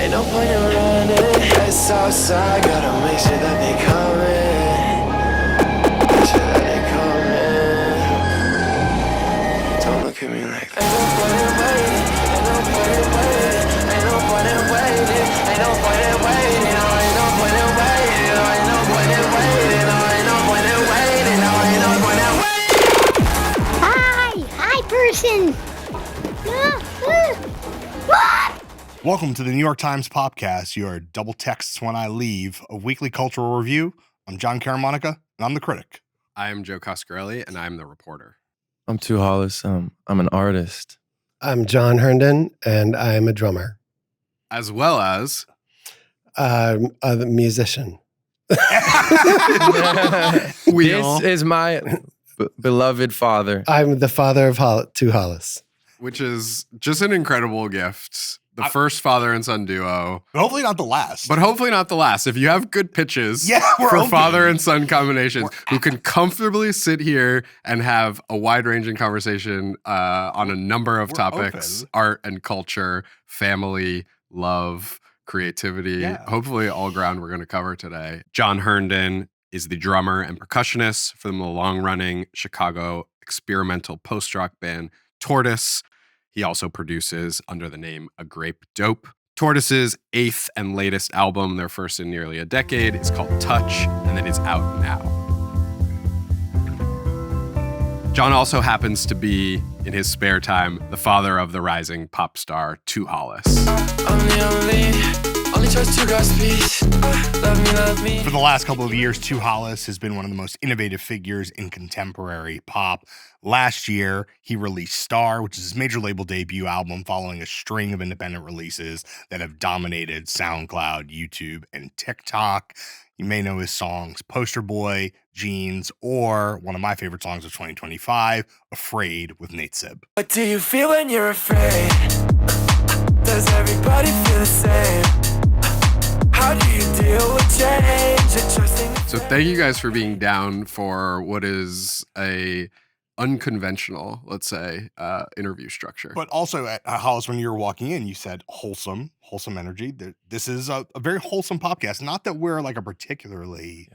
Ain't no point in running. It's outside, gotta make sure that they coming. Make sure that they coming. Don't look at me like that. Ain't no point in waiting. Ain't no point in waiting. Ain't no point in waiting. Ain't no point in waiting. Oh, ain't no point in waiting. Oh, ain't no point in waiting. Oh, ain't no point in waiting. Oh, ain't no point in waiting. Hi person. What? Welcome to the New York Times Popcast, your double texts when I leave, a weekly cultural review. I'm John Herndon, and I'm the critic. I am Joe Coscarelli, and I'm the reporter. I'm 2hollis. I'm an artist. I'm John Herndon, and I'm a drummer. As well as... a musician. This is my beloved father. I'm the father of 2hollis. Which is just an incredible gift. The first father and son duo. But hopefully not the last. But hopefully not the last. If you have good pitches we're for open. father and son combinations who can comfortably sit here and have a wide-ranging conversation on a number of topics, open. Art and culture, family, love, creativity, hopefully all ground we're going to cover today. John Herndon is the drummer and percussionist for the long-running Chicago experimental post-rock band Tortoise. He also produces under the name A Grape Dope. Tortoise's 8th and latest album, their first in nearly a decade, is called Touch, and it is out now. John also happens to be, in his spare time, the father of the rising pop star 2hollis. I'm the only choice to God's peace. Love me. For the last couple of years, 2hollis has been one of the most innovative figures in contemporary pop. Last year, he released Star, which is his major label debut album following a string of independent releases that have dominated SoundCloud, YouTube, and TikTok. You may know his songs Poster Boy, Jeans, or one of my favorite songs of 2025, Afraid with Nate Sibb. What do you feel when you're afraid? Does everybody feel the same? How do you deal with change and trusting? So thank you guys for being down for what is a unconventional, let's say, interview structure. But also at Hollis, when you were walking in, you said wholesome energy. This is a very wholesome podcast. Not that we're like a particularly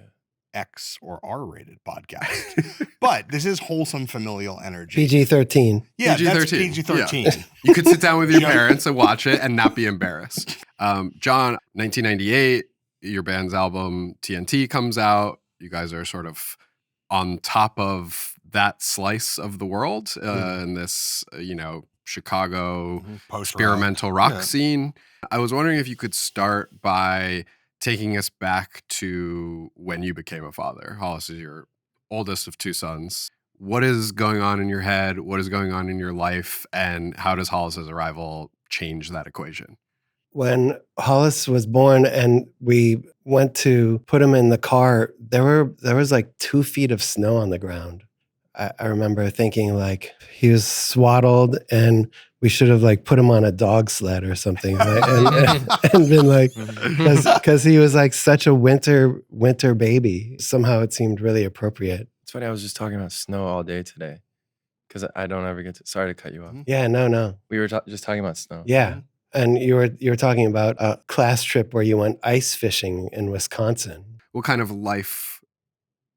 X or R-rated podcast, but this is wholesome familial energy. PG-13. Yeah, PG-13. that's PG-13. Yeah. You could sit down with your parents and watch it and not be embarrassed. John, 1998, your band's album TNT comes out. You guys are sort of on top of that slice of the world in this, Chicago experimental rock scene. I was wondering if you could start by taking us back to when you became a father. Hollis is your oldest of 2 sons. What is going on in your head? What is going on in your life? And how does Hollis's arrival change that equation? When Hollis was born and we went to put him in the car, there was like 2 feet of snow on the ground. I remember thinking like he was swaddled and we should have like put him on a dog sled or something, right? and been like, because he was like such a winter baby. Somehow it seemed really appropriate. It's funny, I was just talking about snow all day today because I don't ever get to, sorry to cut you off. Yeah, no. We were just talking about snow. Yeah. And you were talking about a class trip where you went ice fishing in Wisconsin. What kind of life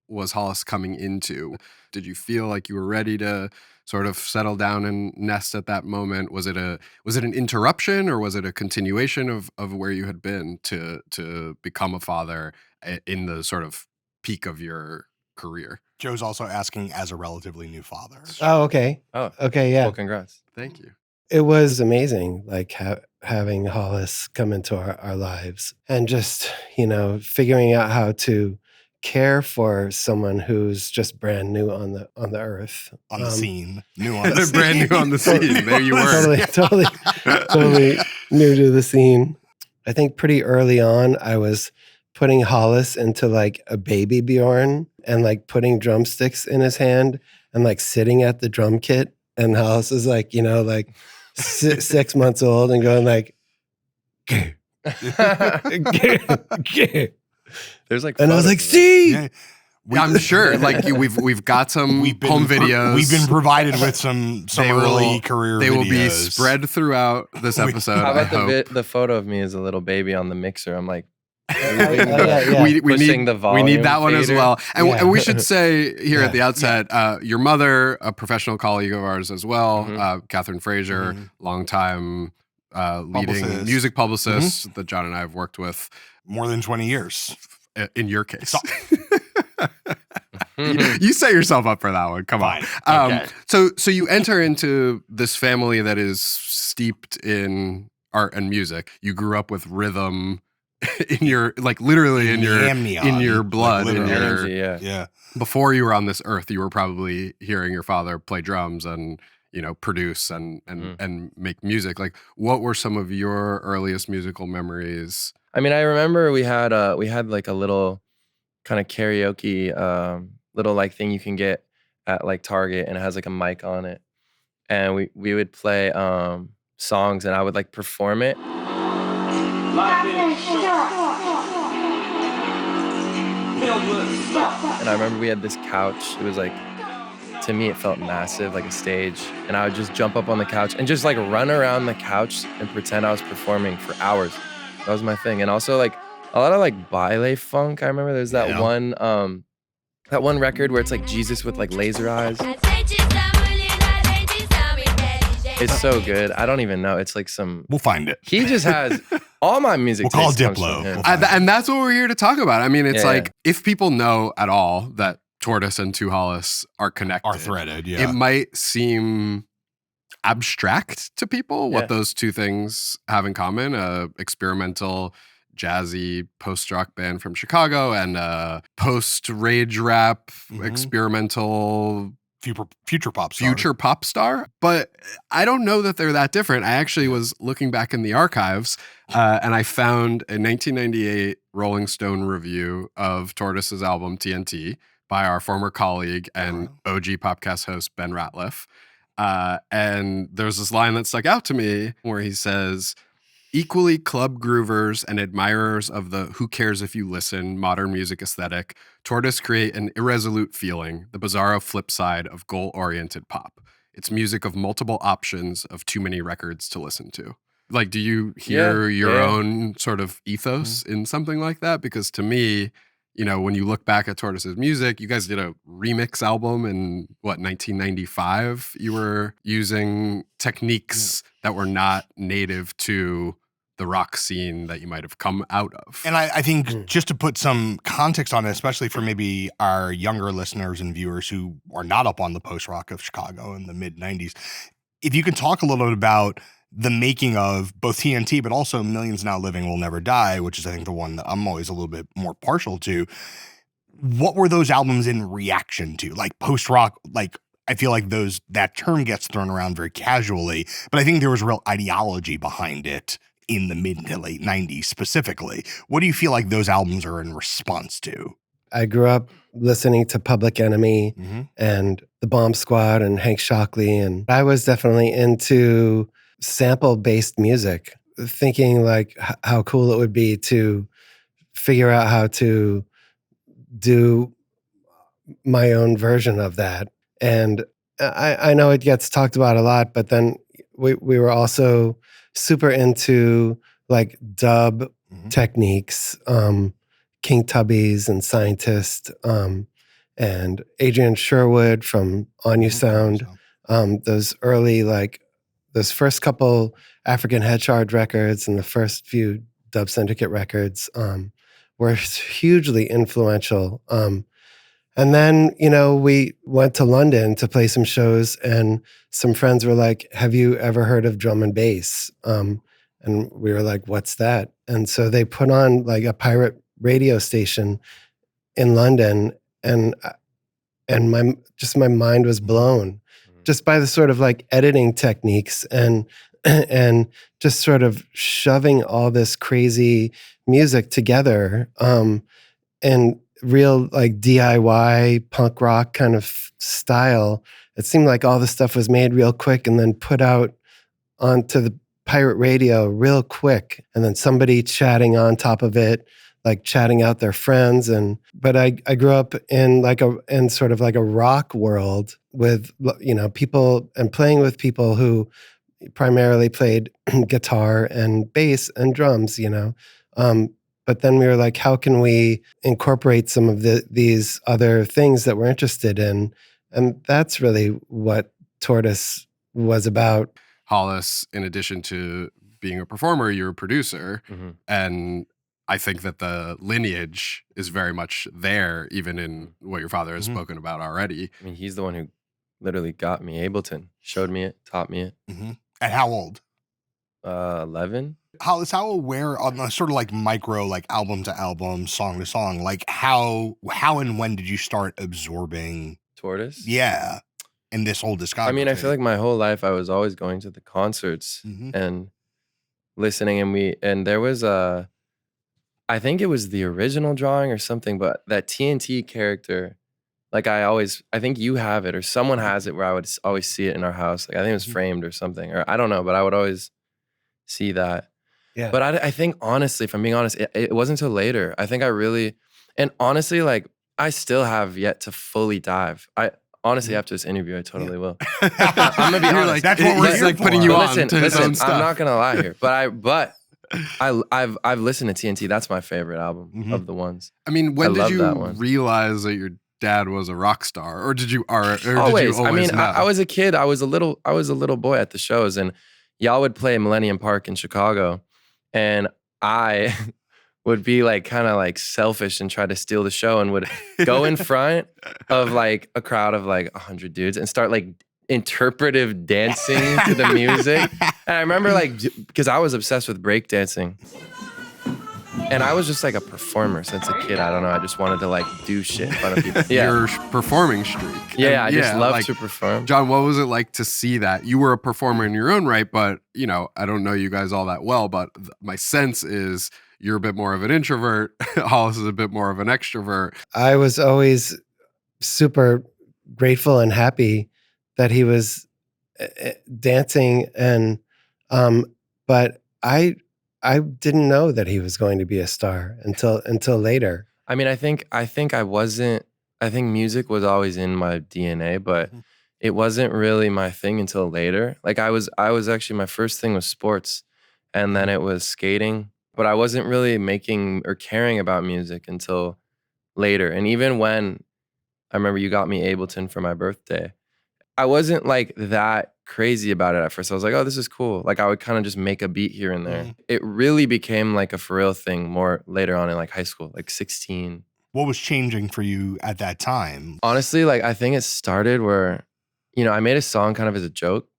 was Hollis coming into? Did you feel like you were ready to sort of settle down and nest at that moment? Was it an interruption or was it a continuation of where you had been to become a father in the sort of peak of your career? Joe's also asking as a relatively new father. Oh, okay. Oh, okay, yeah. Well, congrats. Thank you. It was amazing, like having Hollis come into our lives and just, figuring out how to care for someone who's just brand new on the earth. On the scene. New on the scene. Brand new on the scene. There you were. Totally new to the scene. I think pretty early on, I was putting Hollis into like a baby Bjorn and like putting drumsticks in his hand and like sitting at the drum kit. And Hollis is like, 6 months old and going like, There's like, and I was like, see, I'm sure. Like we've got some home videos. We've been provided with some early career. They videos. will be spread throughout this episode. How about the photo of me as a little baby on the mixer? I'm like, we need the volume. We need that one as fader. well. And we should say here at the outset, your mother, a professional colleague of ours as well, Catherine Frazier, longtime leading music publicist that John and I have worked with. More than 20 years. In your case. You set yourself up for that one. Come on. Okay. So you enter into this family that is steeped in art and music. You grew up with rhythm in your, like literally in your blood, like in your energy, yeah. Before you were on this earth, you were probably hearing your father play drums and produce and make music. Like, what were some of your earliest musical memories? I mean, I remember we had like a little kind of karaoke little like thing you can get at like Target, and it has like a mic on it, and we would play songs, and I would like perform it. And I remember we had this couch. It was like, to me, it felt massive, like a stage. And I would just jump up on the couch and just like run around the couch and pretend I was performing for hours. That was my thing. And also like a lot of like baile funk. I remember there's that one record where it's like Jesus with like laser eyes. It's so good. I don't even know. It's like some. We'll find it. He just has all my music. We'll call taste comes Diplo. from him. And that's what we're here to talk about. I mean, it's Yeah. if people know at all that Tortoise and 2hollis are connected, Are threaded, yeah. it might seem abstract to people what those two things have in common. Experimental, jazzy post-rock band from Chicago and a post-rage rap experimental Future pop star. future pop star. But I don't know that they're that different. I actually was looking back in the archives and I found a 1998 Rolling Stone review of Tortoise's album TNT by our former colleague and OG Popcast host Ben Ratliff. And there's this line that stuck out to me where he says, equally club groovers and admirers of the who cares if you listen modern music aesthetic, Tortoise create an irresolute feeling, the bizarro flip side of goal-oriented pop. It's music of multiple options of too many records to listen to. Like, do you hear your own sort of ethos in something like that? Because to me, when you look back at Tortoise's music, you guys did a remix album in 1995? You were using techniques that were not native to the rock scene that you might have come out of. And I think just to put some context on it, especially for maybe our younger listeners and viewers who are not up on the post-rock of Chicago in the mid-90s, if you can talk a little bit about the making of both TNT, but also Millions Now Living Will Never Die, which is, I think, the one that I'm always a little bit more partial to. What were those albums in reaction to? Like post-rock, like I feel like that term gets thrown around very casually, but I think there was real ideology behind it in the mid to late 90s specifically. What do you feel like those albums are in response to? I grew up listening to Public Enemy and the Bomb Squad and Hank Shockley, and I was definitely into sample-based music, thinking like how cool it would be to figure out how to do my own version of that. And I know it gets talked about a lot, but then we were also super into like dub techniques, King Tubbies and Scientist, and Adrian Sherwood from On You Sound. Those early, like those first couple African Head Shard records and the first few Dub Syndicate records were hugely influential. And then, we went to London to play some shows, and some friends were like, have you ever heard of drum and bass? And we were like, what's that? And so they put on like a pirate radio station in London, and my mind was blown just by the sort of like editing techniques and just sort of shoving all this crazy music together and real like DIY punk rock kind of style. It seemed like all the stuff was made real quick and then put out onto the pirate radio real quick, and then somebody chatting on top of it, like chatting out their friends. But I grew up in sort of like a rock world with, people and playing with people who primarily played guitar and bass and drums, but then we were like, how can we incorporate some of these other things that we're interested in? And that's really what Tortoise was about. Hollis, in addition to being a performer, you're a producer. Mm-hmm. And I think that the lineage is very much there, even in what your father has spoken about already. I mean, he's the one who literally got me Ableton, showed me it, taught me it. Mm-hmm. At how old? 11. Hollis, how aware on the sort of like micro, like album to album, song to song, like how and when did you start absorbing Tortoise? Yeah. In this whole discography? I mean, I feel like my whole life I was always going to the concerts and listening, and there was I think it was the original drawing or something, but that TNT character, like I think you have it or someone has it where I would always see it in our house. Like I think it was framed or something, or I don't know, but I would always see that. Yeah. But I think honestly, if I'm being honest, it wasn't until later. I think and honestly, like I still have yet to fully dive. Honestly, after this interview, I totally will. I'm gonna be honest. Like, that's what we're here like for. putting you on Listen, to his own stuff. I'm not gonna lie here, but I've listened to TNT. That's my favorite album of the ones. I mean, when did love you that one. realize that your dad was a rock star, or did you Always. Did you always I mean, know? I was a kid. I was a little boy at the shows, and y'all would play Millennium Park in Chicago, and I would be like kind of like selfish and try to steal the show, and would go in front of like a crowd of like 100 dudes and start like interpretive dancing to the music. And I remember like, because I was obsessed with breakdancing. And I was just like a performer since a kid. I don't know. I just wanted to like do shit in front of people. Yeah. Your performing streak. Yeah, I just love like, to perform. John, what was it like to see that? You were a performer in your own right, but I don't know you guys all that well, but my sense is you're a bit more of an introvert. Hollis is a bit more of an extrovert. I was always super grateful and happy that he was dancing, and but I didn't know that he was going to be a star until later. I mean, I think I wasn't. I think music was always in my DNA, but it wasn't really my thing until later. Like I was actually, my first thing was sports, and then it was skating. But I wasn't really making or caring about music until later. And even when I remember you got me Ableton for my birthday, I wasn't like that crazy about it at first. I was like, oh, this is cool. Like I would kind of just make a beat here and there. It really became like a for real thing more later on in like high school, like 16. What was changing for you at that time? Honestly, like I think it started where, I made a song kind of as a joke.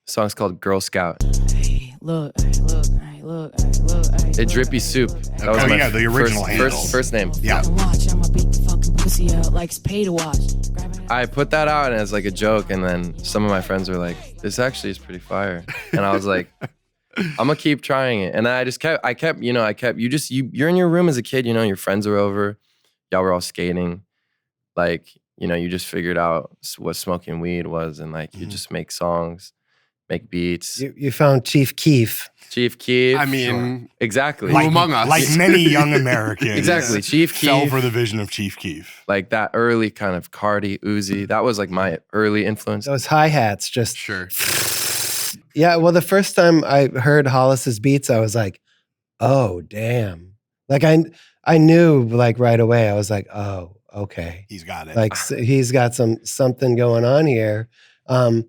The song's called Girl Scout. Hey, look. It Drippy Soup. That was my the original first name. Yeah. I put that out as like a joke, and then some of my friends were like, "This actually is pretty fire," and I was like, "I'm gonna keep trying it." And then I kept. You're in your room as a kid. Your friends are over. Y'all were all skating. Like, you just figured out what smoking weed was, and like you just make songs, make beats. You found Chief Keef. Chief Keef. I mean, exactly. Who among us? Like many young Americans. Exactly. Chief Keef. Fell for the vision of Chief Keef. Like that early kind of Cardi, Uzi. That was like my early influence. Those hi-hats just... Sure. Yeah, well, the first time I heard Hollis's beats, I was like, oh, damn. Like I knew like right away. I was like, oh, okay. He's got it. Like he's got something going on here. And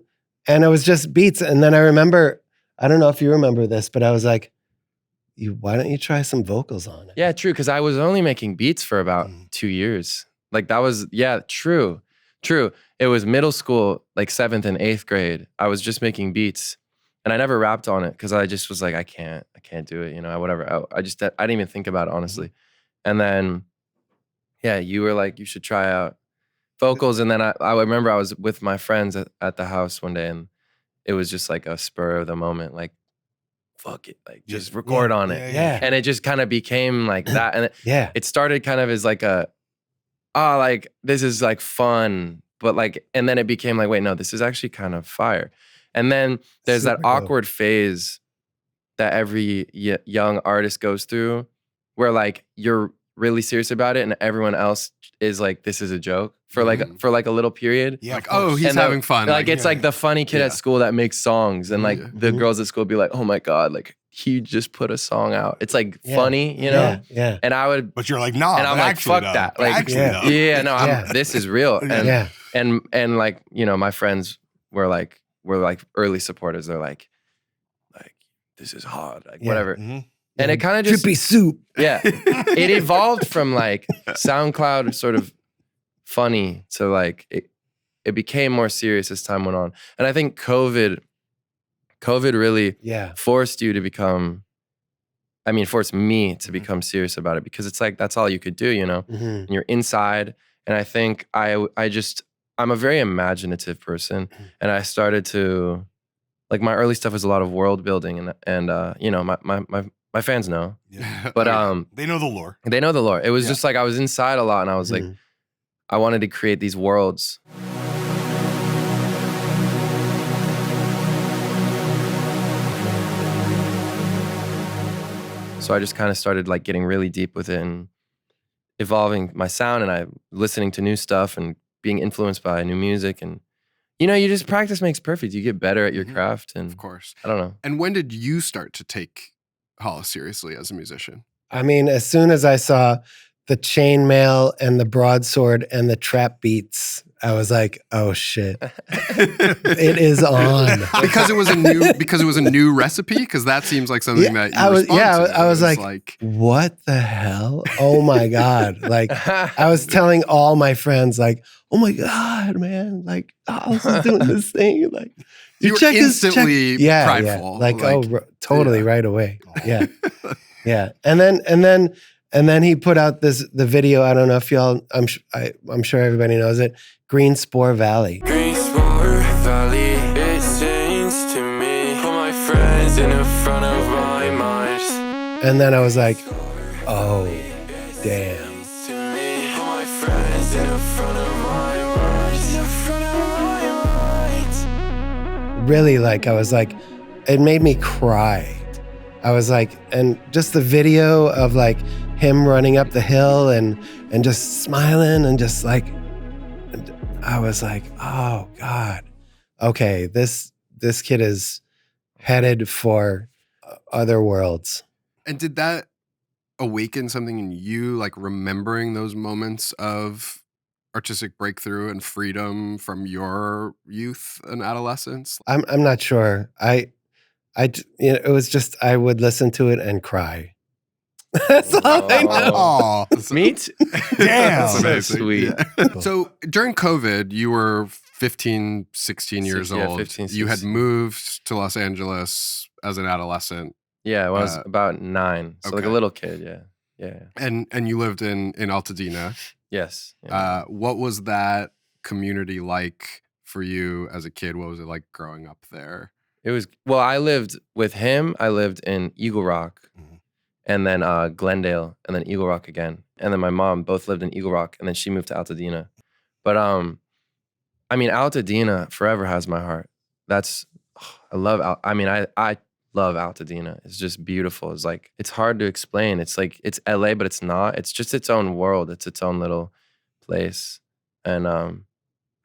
it was just beats. And then I remember, I don't know if you remember this, but I was like, why don't you try some vocals on it? Yeah, true. Because I was only making beats for about 2 years. Like that was, true. It was middle school, like 7th and 8th grade. I was just making beats, and I never rapped on it because I just was like, I can't do it. Whatever. I didn't even think about it, honestly. And then, you were like, you should try out vocals. And then I remember I was with my friends at the house one day, and it was just like a spur of the moment, like, fuck it, like just record on it. Yeah. And it just kind of became like that. And it started kind of as like like this is like fun, but like, and then it became like, wait, no, this is actually kind of fire. And then there's that awkward phase that every young artist goes through where like you're really serious about it and everyone else is like, this is a joke for like a little period. Yeah, Like, of course. oh, he's And having fun. Like it's like the funny kid Yeah. at school that makes songs, and like Yeah. the girls at school be like, oh my God, like he just put a song out. It's like funny, you know? Yeah. And I would, But you're like, nah. and I'm but like, actually, fuck though. that. But Like, actually, yeah. though. yeah, no, Yeah. this is real. Yeah. And like, you know, my friends were like early supporters. They're like, this is hard, like whatever. Mhm. And it kind of just, Drippy soup. yeah, it evolved from like SoundCloud sort of funny to like, it became more serious as time went on. And I think COVID really forced you to become, forced me to become serious about it, because it's like, that's all you could do, you know? And you're inside. And I think I'm a very imaginative person. And I started to, like, my early stuff was a lot of world building, and you know, my fans know. Yeah. But They know the lore. they know the lore. It was just like I was inside a lot, and I was like, I wanted to create these worlds. So I just kind of started like getting really deep with it and evolving my sound, and I listening to new stuff and being influenced by new music. And you know, you just practice makes perfect. You get better at your craft, and Of course. I don't know. And when did you start to take Hollis seriously as a musician? I mean, as soon as I saw the chainmail and the broadsword and the trap beats, I was like, "Oh shit, it is on!" Because it was a new recipe. Because that seems like something that you I was. respond Yeah, to. I was It's like, "What the hell? Oh my god!" Like, I was telling all my friends, like, "Oh my god, man! Like, Hollis is doing this thing. Like, you were instantly prideful. Like, totally right away. Yeah, yeah. And then he put out the video. I don't know if y'all. I'm sure everybody knows it. Greenspore Valley. Greenspore Valley, it sings to me. Put my friends in the front of my mind. And then I was like, oh, damn. To me, put my friends in the front of my mind. In the front of my mind. Really, like, I was like, it made me cry. I was like, and just the video of like him running up the hill and just smiling and just like, I was like, oh God, okay, this kid is headed for other worlds. And did that awaken something in you, like remembering those moments of artistic breakthrough and freedom from your youth and adolescence? I'm not sure. It was just, I would listen to it and cry. That's all I know. Oh, Me too. damn. So amazing. sweet. Yeah. So during COVID, you were 15, 16 years Yeah, old. 15, You had 16. moved to Los Angeles as an adolescent, Yeah, when I was about 9, so like okay. a little kid. Yeah. and you lived in Altadena. Yes. Yeah. What was that community like for you as a kid? What was it like growing up there? It was, well, I lived with him. I lived in Eagle Rock, and then Glendale, and then Eagle Rock again. And then my mom both lived in Eagle Rock, and then she moved to Altadena. But I mean, Altadena forever has my heart. I love Altadena. It's just beautiful. It's like, it's hard to explain. It's like, it's LA, but it's not. It's just its own world. It's its own little place. And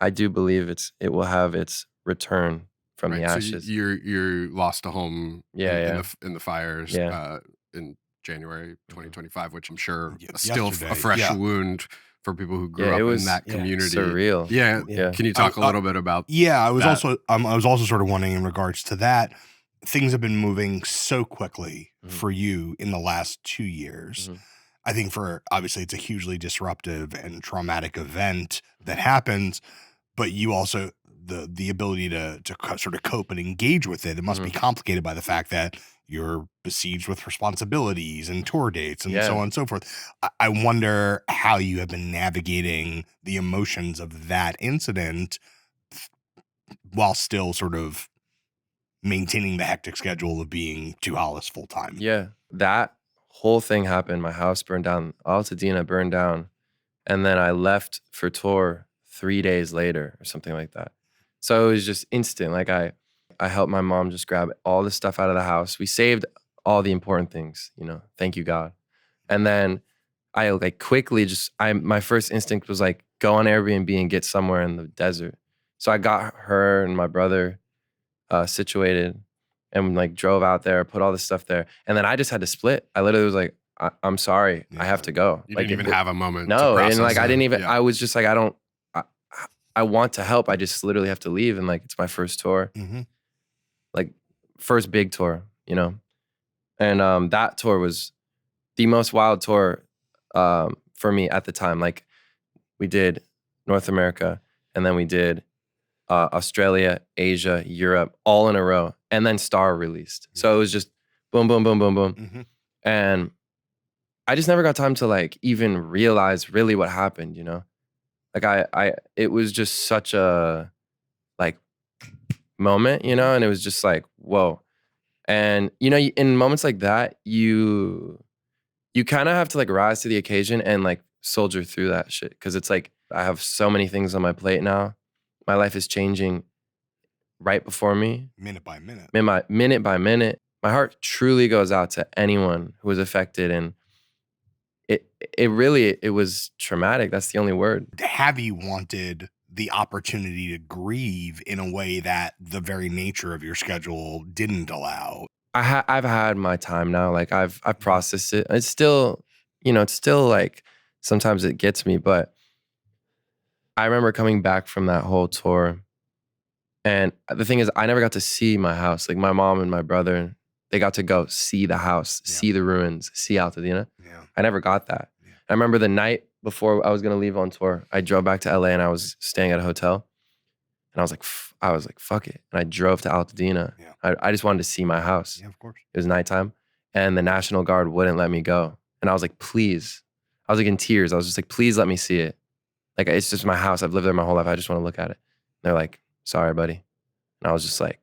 I do believe it will have its return from the ashes. So you lost a home Yeah, in the fires in January 2025, which I'm sure is still Yesterday, a fresh yeah. wound for people who grew Yeah, up it was in that community. surreal. Yeah. Yeah. Can you talk a little bit about Yeah, I was that? also sort of wondering in regards to that. Things have been moving so quickly for you in the last 2 years. I think obviously it's a hugely disruptive and traumatic event that happens, but you also the ability to sort of cope and engage with it. It must be complicated by the fact that you're besieged with responsibilities and tour dates and so on and so forth. I wonder how you have been navigating the emotions of that incident while still sort of maintaining the hectic schedule of being 2hollis full time. Yeah, that whole thing happened. My house burned down. Altadena burned down. And then I left for tour 3 days later or something like that. So it was just instant. Like I helped my mom just grab all the stuff out of the house. We saved all the important things, you know, thank you, God. And then I like quickly my first instinct was like, go on Airbnb and get somewhere in the desert. So I got her and my brother situated and like drove out there, put all this stuff there. And then I just had to split. I literally was like, I'm sorry, I have to go. You like, didn't even have a moment to No, process and like I didn't even, yeah. I was just like, I want to help. I just literally have to leave. And like, it's my first tour. Mm-hmm. Like first big tour, you know? And that tour was the most wild tour for me at the time. Like we did North America and then we did Australia, Asia, Europe, all in a row. And then Star released. So it was just boom, boom, boom, boom, boom. Mm-hmm. And I just never got time to like even realize really what happened, you know? Like it was just such a like moment, you know? And it was just like, whoa. And, you know, in moments like that, you kind of have to like rise to the occasion and like soldier through that shit. Cause it's like, I have so many things on my plate now. My life is changing right before me. Minute by minute. Minute by minute. My heart truly goes out to anyone who was affected. And it was traumatic. That's the only word. Have you wanted the opportunity to grieve in a way that the very nature of your schedule didn't allow? I've had my time now. Like I've processed it. It's still, you know, it's still like sometimes it gets me, but I remember coming back from that whole tour. And the thing is, I never got to see my house. Like my mom and my brother, they got to go see the house, see the ruins, see Altadena. Yeah. I never got that. Yeah. I remember the night before I was going to leave on tour, I drove back to LA and I was staying at a hotel. And I was like, fuck it. And I drove to Altadena. Yeah. I just wanted to see my house. Yeah, of course. It was nighttime. And the National Guard wouldn't let me go. And I was like, please. I was like in tears. I was just like, please let me see it. Like, it's just my house. I've lived there my whole life. I just want to look at it. And they're like, sorry, buddy. And I was just like,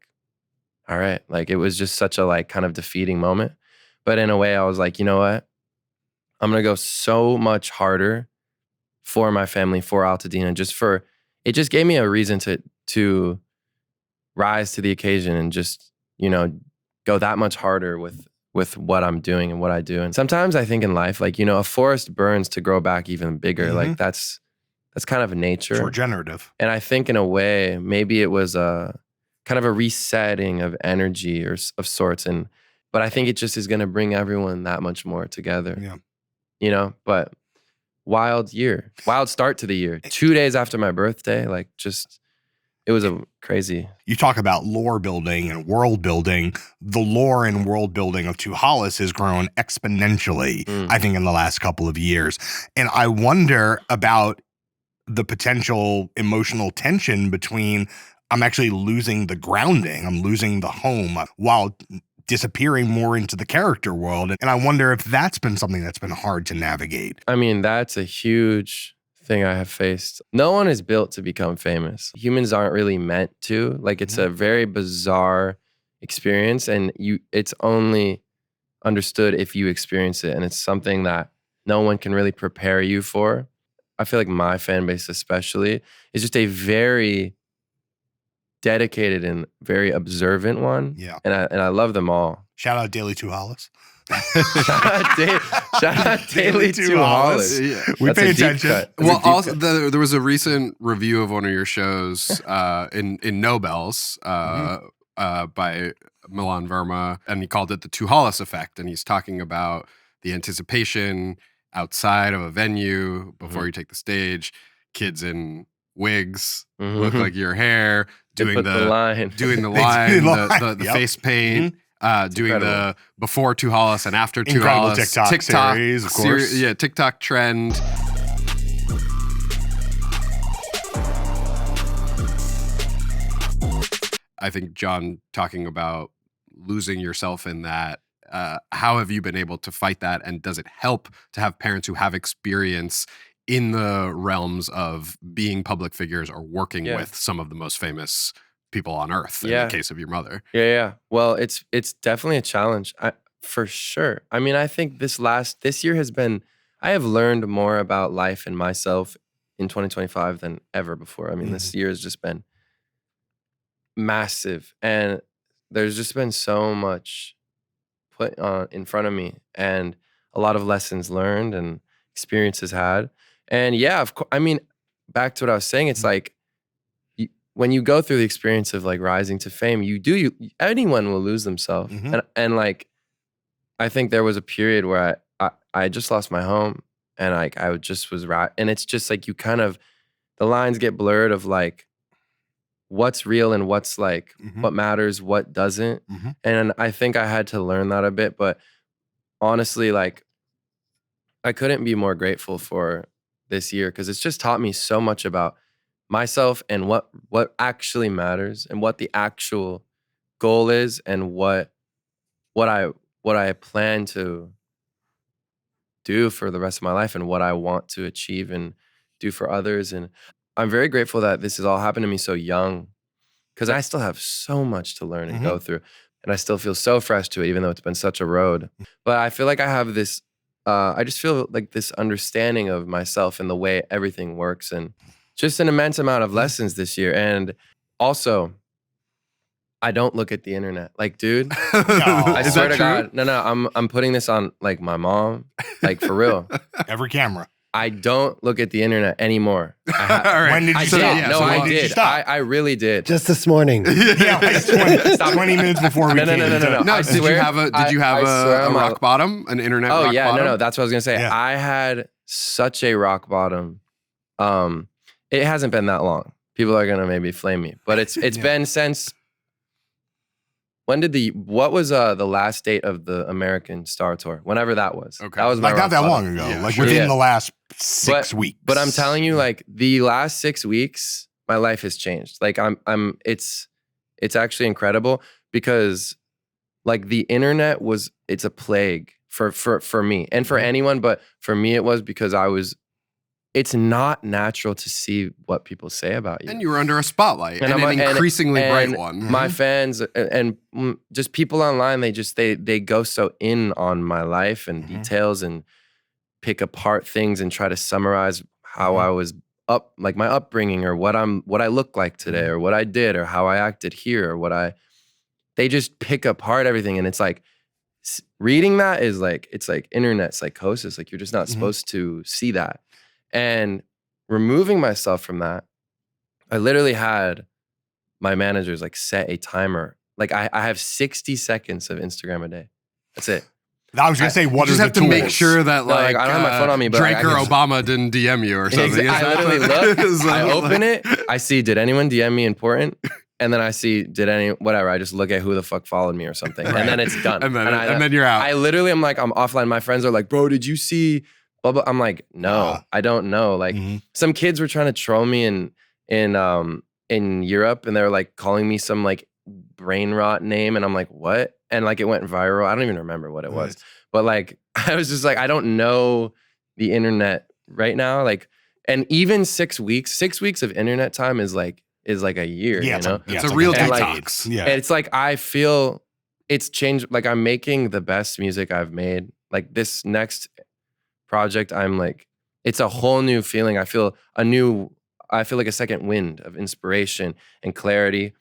all right. Like, it was just such a like kind of defeating moment. But in a way, I was like, you know what? I'm going to go so much harder for my family, for Altadena, it just gave me a reason to rise to the occasion and just, you know, go that much harder with what I'm doing and what I do. And sometimes I think in life, like, you know, a forest burns to grow back even bigger. Mm-hmm. Like that's kind of nature. It's regenerative. And I think in a way, maybe it was a kind of a resetting of energy or of sorts. But I think it just is going to bring everyone that much more together. Yeah. You know, but wild start to the year. 2 days after my birthday, like just, it was a crazy. You talk about lore building and world building. The lore and world building of 2hollis has grown exponentially, I think, in the last couple of years. And I wonder about the potential emotional tension between I'm actually losing the grounding, I'm losing the home while disappearing more into the character world. And I wonder if that's been something that's been hard to navigate. I mean, that's a huge thing I have faced. No one is built to become famous. Humans aren't really meant to. Like, it's a very bizarre experience, and it's only understood if you experience it. And it's something that no one can really prepare you for. I feel like my fan base especially is just a very dedicated and very observant one. Yeah. And I love them all. Shout out Daily 2hollis. Shout out Daily 2hollis. Yeah. We That's pay a deep attention. cut. That's a Well, deep also cut. there was a recent review of one of your shows in Nobels by Milan Verma, and he called it the 2hollis effect, and he's talking about the anticipation outside of a venue before you take the stage, kids in wigs look like your hair, doing the line, the face paint. Doing incredible. the before 2hollis and after 2hollis. Incredible TikTok series, of course. TikTok trend. I think John talking about losing yourself in that. How have you been able to fight that? And does it help to have parents who have experience in the realms of being public figures or working with some of the most famous people on earth in the case of your mother? Yeah. Well, it's definitely a challenge, for sure. I mean, I think this year has been, I have learned more about life and myself in 2025 than ever before. I mean, this year has just been massive, and there's just been so much put on in front of me, and a lot of lessons learned and experiences had. And yeah, of course, I mean, back to what I was saying, it's like, when you go through the experience of like rising to fame, anyone will lose themselves. And like, I think there was a period where I just lost my home, and like I just was right. And it's just like, you kind of, the lines get blurred of like what's real and what's like what matters, what doesn't. And I think I had to learn that a bit. But honestly, like, I couldn't be more grateful for this year, because it's just taught me so much about myself and what actually matters and what the actual goal is, and what I plan to do for the rest of my life, and what I want to achieve and do for others. And I'm very grateful that this has all happened to me so young, because I still have so much to learn and go through, and I still feel so fresh to it, even though it's been such a road. But I feel like I have this I just feel like this understanding of myself and the way everything works, and just an immense amount of lessons this year. And also, I don't look at the internet. Like, dude, I swear to God, no, I'm putting this on like my mom, like for real. Every camera. I don't look at the internet anymore. When did you stop? I did. I really did. Just this morning. Yeah, like 20 minutes before we came. No, did you have a rock bottom? An internet rock bottom? No, that's what I was going to say. Yeah. I had such a rock bottom. It hasn't been that long. People are going to maybe flame me. But it's been since... what was the last date of the American Star Tour? Whenever that was. Okay. That was my not that long ago. Yeah, like within the last 6 weeks. But I'm telling you, like the last 6 weeks, my life has changed. Like it's actually incredible, because like the internet it's a plague for me and for anyone, but for me it was because it's not natural to see what people say about you. And you were under a spotlight, and an increasingly bright one. My fans and just people online, they go so in on my life and details, and pick apart things and try to summarize how I was up, like my upbringing, or what I look like today, or what I did, or how I acted here, or they just pick apart everything. And it's like, reading that is like, it's like internet psychosis. Like, you're just not supposed to see that. And removing myself from that, I literally had my managers like set a timer. Like I have 60 seconds of Instagram a day. That's it. I was gonna say, what you are just the have to tools? make sure that like I don't have my phone on me, but Drake or Obama didn't DM you or something. I literally look, I open it, I see, did anyone DM me important? And then I see, whatever. I just look at who the fuck followed me or something, and then it's done. and then you're out. I literally am like, I'm offline. My friends are like, bro, did you see? Blah, blah. I'm like, no, I don't know. Like some kids were trying to troll me in Europe, and they were like calling me some like brain rot name, and I'm like, what? And like it went viral. I don't even remember what it was, but like I was just like, I don't know the internet right now. Like, and even 6 weeks of internet time is like a year. Yeah, you know, it's a real detox. Yeah, and it's like I feel it's changed. Like I'm making the best music I've made. Like this next project, I'm like, it's a whole new feeling. I feel like a second wind of inspiration and clarity.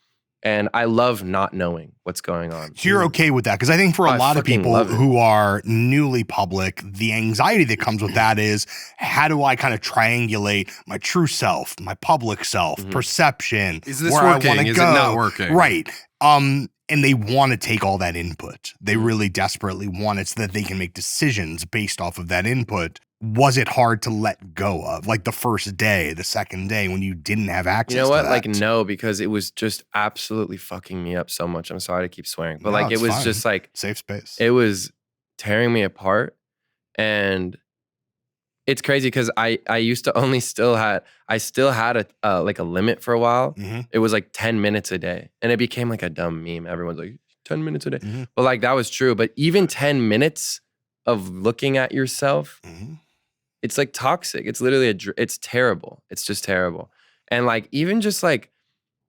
And I love not knowing what's going on. So you're okay with that? Because I think for a lot of people who are newly public, the anxiety that comes with that is, how do I kind of triangulate my true self, my public self, perception? Is this working? Is it not working? Right. And they want to take all that input. They really desperately want it so that they can make decisions based off of that input. Was it hard to let go of, like the first day, the second day, when you didn't have access to that? You know what? Like, no, because it was just absolutely fucking me up so much. I'm sorry to keep swearing, but like it was fine. Just like safe space. It was tearing me apart, and it's crazy because I used to only still had a like a limit for a while. It was like 10 minutes a day, and it became like a dumb meme. Everyone's like 10 minutes a day, but like that was true. But even 10 minutes of looking at yourself. It's like toxic. It's literally it's terrible. It's just terrible. And like, even just like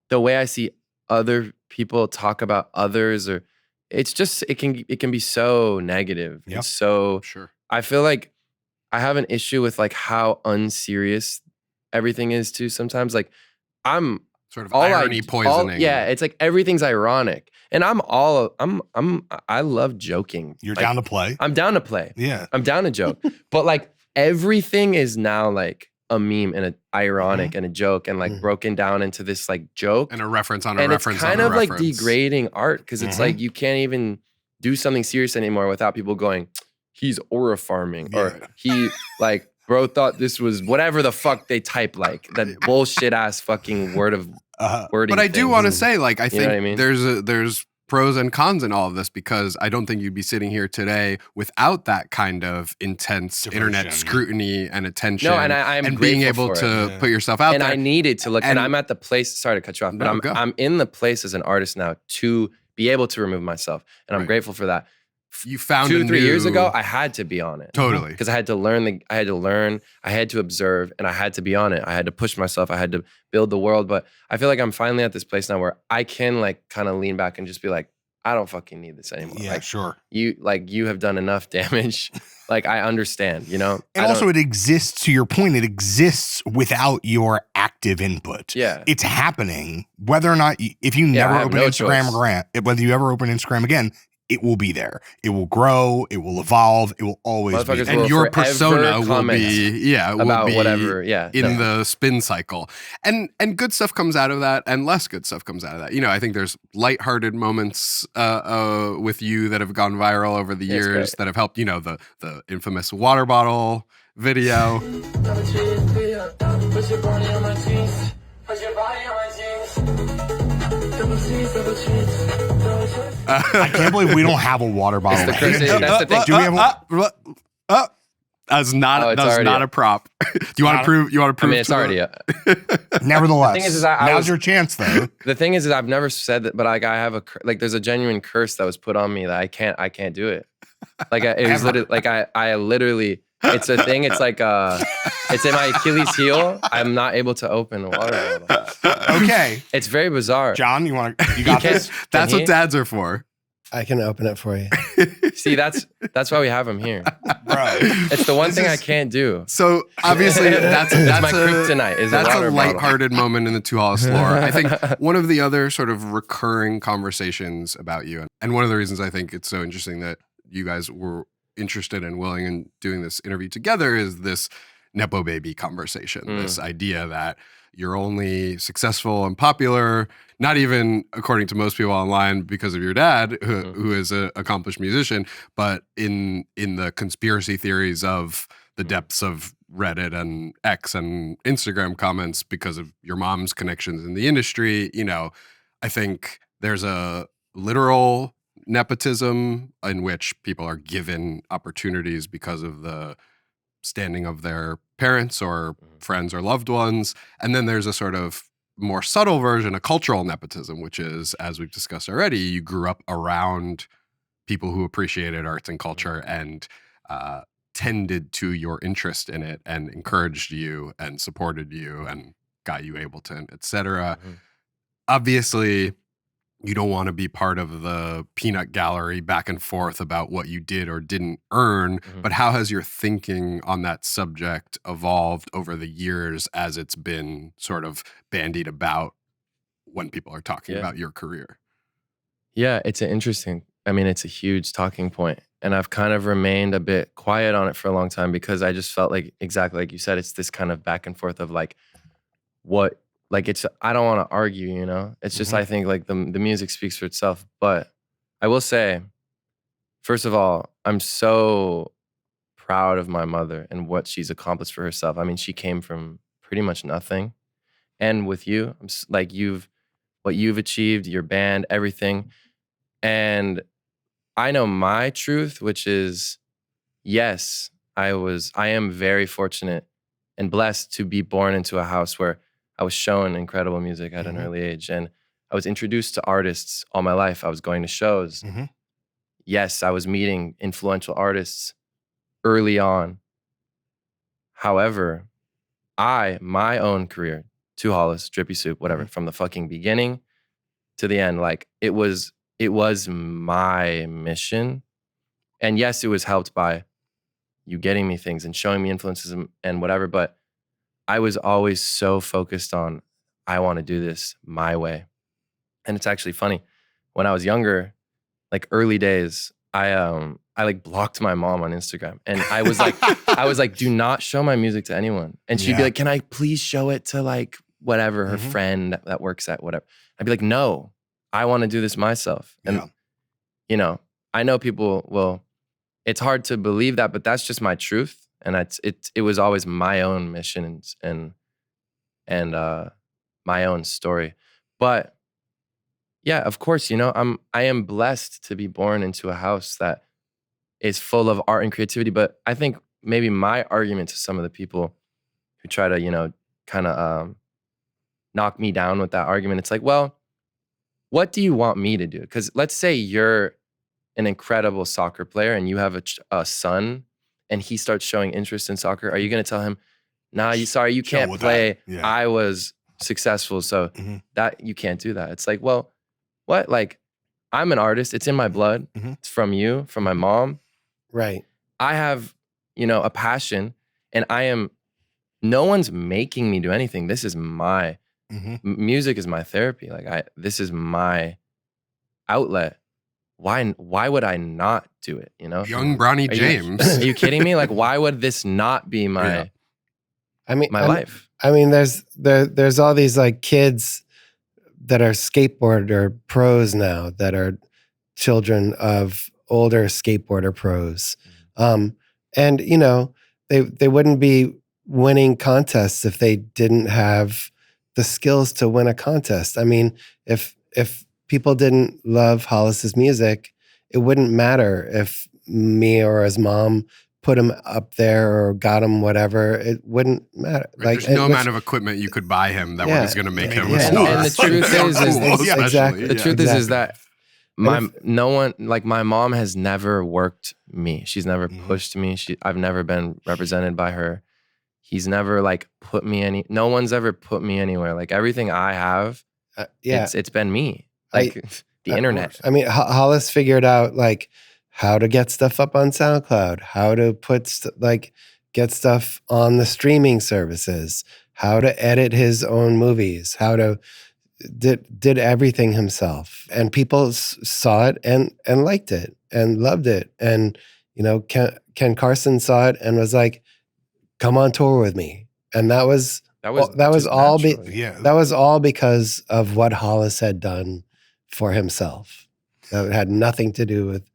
the way I see other people talk about others, or it's just, it can be so negative. Yep. It's so, sure. I feel like I have an issue with like how unserious everything is too sometimes. Like I'm sort of irony poisoning. Yeah. It's like everything's ironic. And I love joking. You're Like, down to play. I'm down to play. Yeah. I'm down to joke. But like everything is now like a meme and a ironic and a joke and like broken down into this like joke. And a reference on a And it's reference kind on a of like reference. degrading art because it's like you can't even do something serious anymore without people going, he's aura farming or he like bro thought this was whatever the fuck they type like that bullshit ass fucking wording. But I do want to say, like, I You know think what I mean? there's pros and cons in all of this because I don't think you'd be sitting here today without that kind of intense internet Diversion. scrutiny and attention. No, and I'm and being grateful able for to it. put yourself out And there. I needed to look, and And- I'm at the place. Sorry to cut you off, but No, go. I'm in the place as an artist now to be able to remove myself, and I'm Right. grateful for that. You found 2-3 years ago, I had to be on it. Totally. Because I had to learn, I had to observe, and I had to be on it. I had to push myself. I had to build the world. But I feel like I'm finally at this place now where I can like kind of lean back and just be like, I don't fucking need this anymore. Yeah, Like sure. you have done enough damage. Like I understand, you know? And I also, don't- it exists, to your point, it exists without your active input. Yeah. It's happening. Whether or not, if you I never have open no Instagram choice. whether you ever open Instagram again, it will be there. It will grow. It will evolve. It will always be Motherfuckers there. will and your forever persona will comment be about whatever. Yeah. in the spin cycle. And good stuff comes out of that and less good stuff comes out of that. You know, I think there's lighthearted moments with you that have gone viral over the Yeah, it's years great. that have helped, you know, the infamous water bottle video. Put your body on my jeans. Put your body on my jeans. Double cheese, double cheese. I can't believe we don't have a water bottle. That's the crazy- that's the thing. Do we have a, That's not Oh, it's that's already not a prop. Do you want to prove? You want to I prove? mean, it's to already. nevertheless, The thing is I now's was- your chance, though. The thing is I've never said that, but like I have like there's a genuine curse that was put on me that I can't do it. Like it was literally like I literally. It's a thing. It's like it's in my Achilles heel. I'm not able to open a water bottle. Okay, It's very bizarre. John, you got can't- this? That's Can what he? dads are for. I can open it for you. See, that's why we have him here. Bro. It's the one This thing I is- can't do. So obviously that's my kryptonite is a that's water a bottle. lighthearted moment in the 2hollis lore. I think one of the other sort of recurring conversations about you, and one of the reasons I think it's so interesting that you guys were interested and willing in doing this interview together is this nepo baby conversation. This idea that you're only successful and popular, not even according to most people online because of your dad, who is an accomplished musician, but in the conspiracy theories of the depths of Reddit and X and Instagram comments because of your mom's connections in the industry. You know, I think there's a literal nepotism in which people are given opportunities because of the standing of their parents or friends or loved ones. And then there's a sort of more subtle version, a cultural nepotism, which is, as we've discussed already, you grew up around people who appreciated arts and culture and tended to your interest in it and encouraged you and supported you and got you Ableton, et cetera. Obviously, you don't want to be part of the peanut gallery back and forth about what you did or didn't earn, but how has your thinking on that subject evolved over the years as it's been sort of bandied about when people are talking about your career? Yeah, it's a huge talking point. And I've kind of remained a bit quiet on it for a long time because I just felt like, exactly like you said, it's this kind of back and forth of like, I don't want to argue, you know? It's just, I think like the music speaks for itself. But I will say, first of all, I'm so proud of my mother and what she's accomplished for herself. I mean, she came from pretty much nothing. And with you, like what you've achieved, your band, everything. And I know my truth, which is, yes, I am very fortunate and blessed to be born into a house where I was shown incredible music at an early age. And I was introduced to artists all my life. I was going to shows. Yes, I was meeting influential artists early on. However, my own career, 2hollis, Drippy Soup, whatever, from the fucking beginning to the end, like it was my mission. And yes, it was helped by you getting me things and showing me influences and whatever, but I was always so focused on, I want to do this my way. And it's actually funny. when I was younger, like early days, I like blocked my mom on Instagram, and I was like, do not show my music to anyone. And she'd be like, can I please show it to like whatever her friend that works at whatever? I'd be like, no, I want to do this myself. And you know, I know people will. It's hard to believe that, but that's just my truth, and it was always my own mission and my own story. But yeah, of course, you know, I am blessed to be born into a house that is full of art and creativity. But I think maybe my argument to some of the people who try to, you know, kind of knock me down with that argument, it's like, well, what do you want me to do? Because let's say you're an incredible soccer player and you have a son and he starts showing interest in soccer. Are you going to tell him, nah, you can't play. I was successful, so that you can't do that. It's like, well, what? Like, I'm an artist. It's in my blood. It's from you, from my mom. Right. I have, you know, a passion, and no one's making me do anything. This is my, music is my therapy. Like this is my outlet. Why would I not do it? You know? Young Bronny James. Are you kidding me? Like, why would this not be my, my life? I mean, there's all these like kids that are skateboarder pros now that are children of older skateboarder pros. And you know, they wouldn't be winning contests if they didn't have the skills to win a contest. I mean, if people didn't love Hollis's music, it wouldn't matter if me or his mom put him up there or got him whatever. It wouldn't matter. Right, like, there's no amount of equipment you could buy him that was going to make him a star. And the truth exactly. The truth is that no one, like my mom has never worked me. She's never pushed me. I've never been represented by her. He's never like no one's ever put me anywhere. Like everything I have, it's been me. Like the internet. I mean, Hollis figured out like how to get stuff up on SoundCloud, how to get stuff on the streaming services, how to edit his own movies, how to did everything himself. And people saw it and liked it and loved it. And, you know, Ken Carson saw it and was like, come on tour with me. And that was all because of what Hollis had done for himself. That had nothing to do with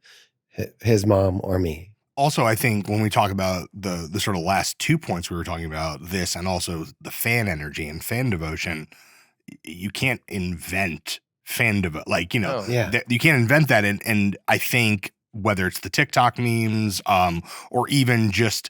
his mom or me. Also, I think when we talk about the sort of last 2 points we were talking about, this and also the fan energy and fan devotion, you can't invent fan devotion. Like, you know, you can't invent that. And I think whether it's the TikTok memes or even just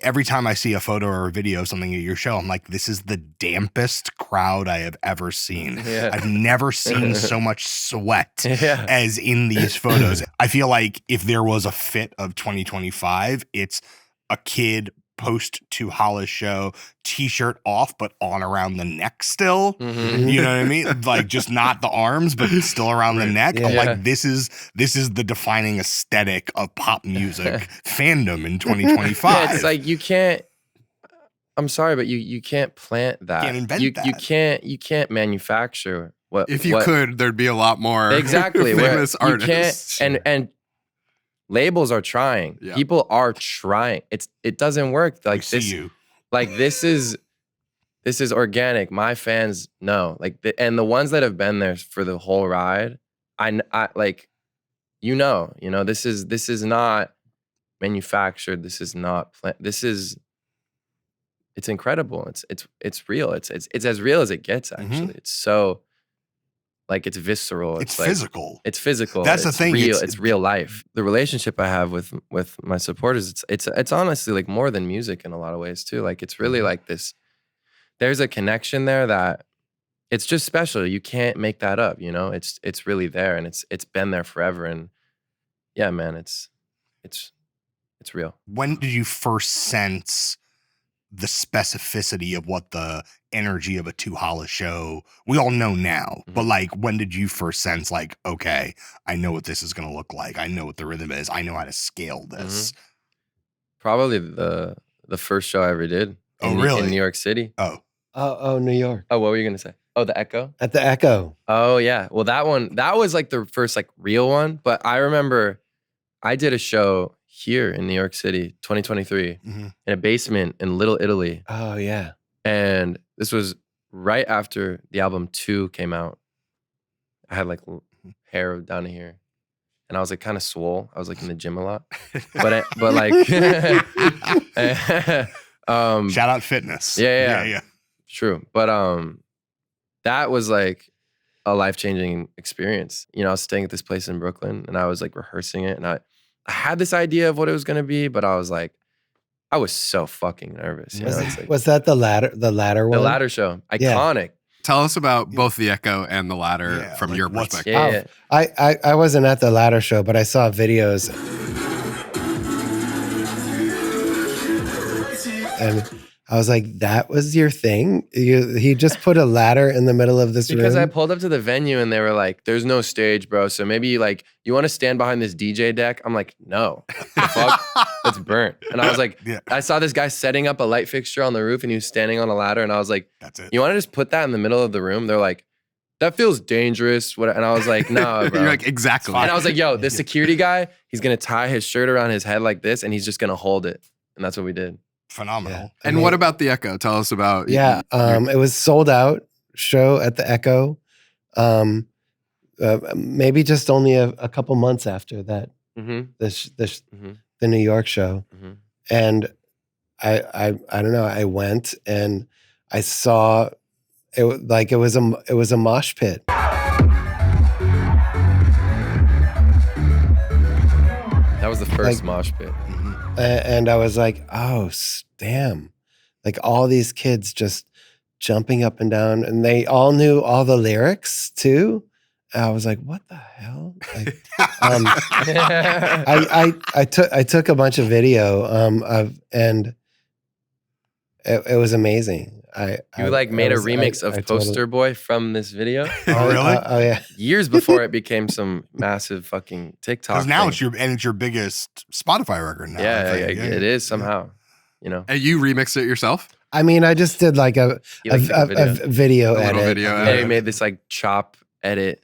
every time I see a photo or a video of something at your show, I'm like, this is the dampest crowd I have ever seen. I've never seen so much sweat as in these photos. I feel like if there was a fit of 2025, it's a kid post 2hollis show, t-shirt off, but on around the neck still. You know what I mean? Like just not the arms, but still around the neck. I'm like, this is the defining aesthetic of pop music fandom in 2025. It's like you can't. I'm sorry, but you can't plant that. Can't invent that. You can't manufacture what. If you could, there'd be a lot more exactly famous artists. And labels are trying. People are trying. It doesn't work like this. Like this is organic. My fans know. Like and the ones that have been there for the whole ride, I like, you know, this is not manufactured. This is not it's incredible. It's real. It's as real as it gets, actually. It's so like it's visceral. It's like, physical. It's physical. That's the thing. It's real life. The relationship I have with my supporters, it's honestly like more than music in a lot of ways too. Like it's really like this. There's a connection there that it's just special. You can't make that up. You know, it's really there, and it's been there forever. And yeah, man, it's real. When did you first sense the specificity of what the energy of a 2hollis show? We all know now, but like, when did you first sense like, okay, I know what this is going to look like. I know what the rhythm is. I know how to scale this. Probably the first show I ever did. Really? In New York City. Oh, New York. Oh, what were you going to say? Oh, the Echo? At the Echo. Oh, yeah. Well, that was like the first like real one. But I remember I did a show here in New York City, 2023, in a basement in Little Italy. Oh, yeah. And this was right after the album 2 came out. I had like hair down to here. And I was like kind of swole. I was like in the gym a lot. But like Shout out fitness. Yeah. True. But that was like a life-changing experience. You know, I was staying at this place in Brooklyn and I was like rehearsing it. And I had this idea of what it was gonna be, but I was like, I was so fucking nervous. You know? It's like, Was that the ladder one? the ladder show. Iconic. Tell us about both the Echo and the ladder from your perspective. Yeah. I wasn't at the ladder show, but I saw videos. And I was like, that was your thing? He just put a ladder in the middle of this Because room? I pulled up to the venue and they were like, there's no stage, bro. So maybe like, you want to stand behind this DJ deck? I'm like, no. The fuck? That's burnt. And I was like, I saw this guy setting up a light fixture on the roof and he was standing on a ladder. And I was like, that's it. You want to just put that in the middle of the room? They're like, that feels dangerous. And I was like, no, bro. You're like, exactly. And I was like, yo, this security guy, he's going to tie his shirt around his head like this and he's just going to hold it. And that's what we did. Phenomenal. Yeah. And what about the Echo? Tell us about. It was sold out show at the Echo. Maybe just only a couple months after that, the New York show. And I don't know, I went and I saw it like it was a mosh pit. That was the first mosh pit. And I was like, oh, damn. Like all these kids just jumping up and down. And they all knew all the lyrics too. And I was like, what the hell? Like, I took a bunch of video and it was amazing. You made a remix of Poster Boy from this video? Oh, really? Oh, yeah. Years before it became some massive fucking TikTok. Because now thing. it's your biggest Spotify record now. Yeah, it is somehow. You know. And you remixed it yourself? I mean, I just did like a video A edit. little video Yeah, edit. you made this like chop edit.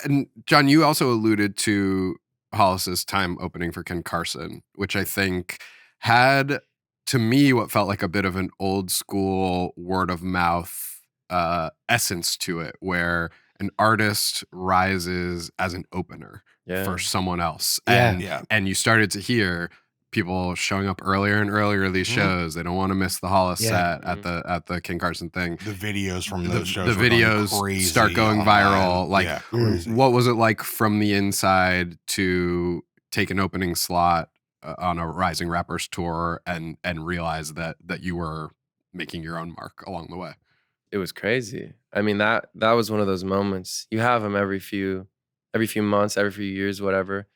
And John, you also alluded to Hollis's time opening for Ken Carson, which I think had, to me, what felt like a bit of an old school word of mouth essence to it, where an artist rises as an opener for someone else. And you started to hear people showing up earlier and earlier these shows. They don't want to miss the Hollis set at the Ken Carson thing. The videos from those shows. The videos start going viral. Like, crazy. what was it like from the inside to take an opening slot on a Rising Rappers tour and realize that you were making your own mark along the way? It was crazy. I mean, that was one of those moments. You have them every few months, every few years, whatever,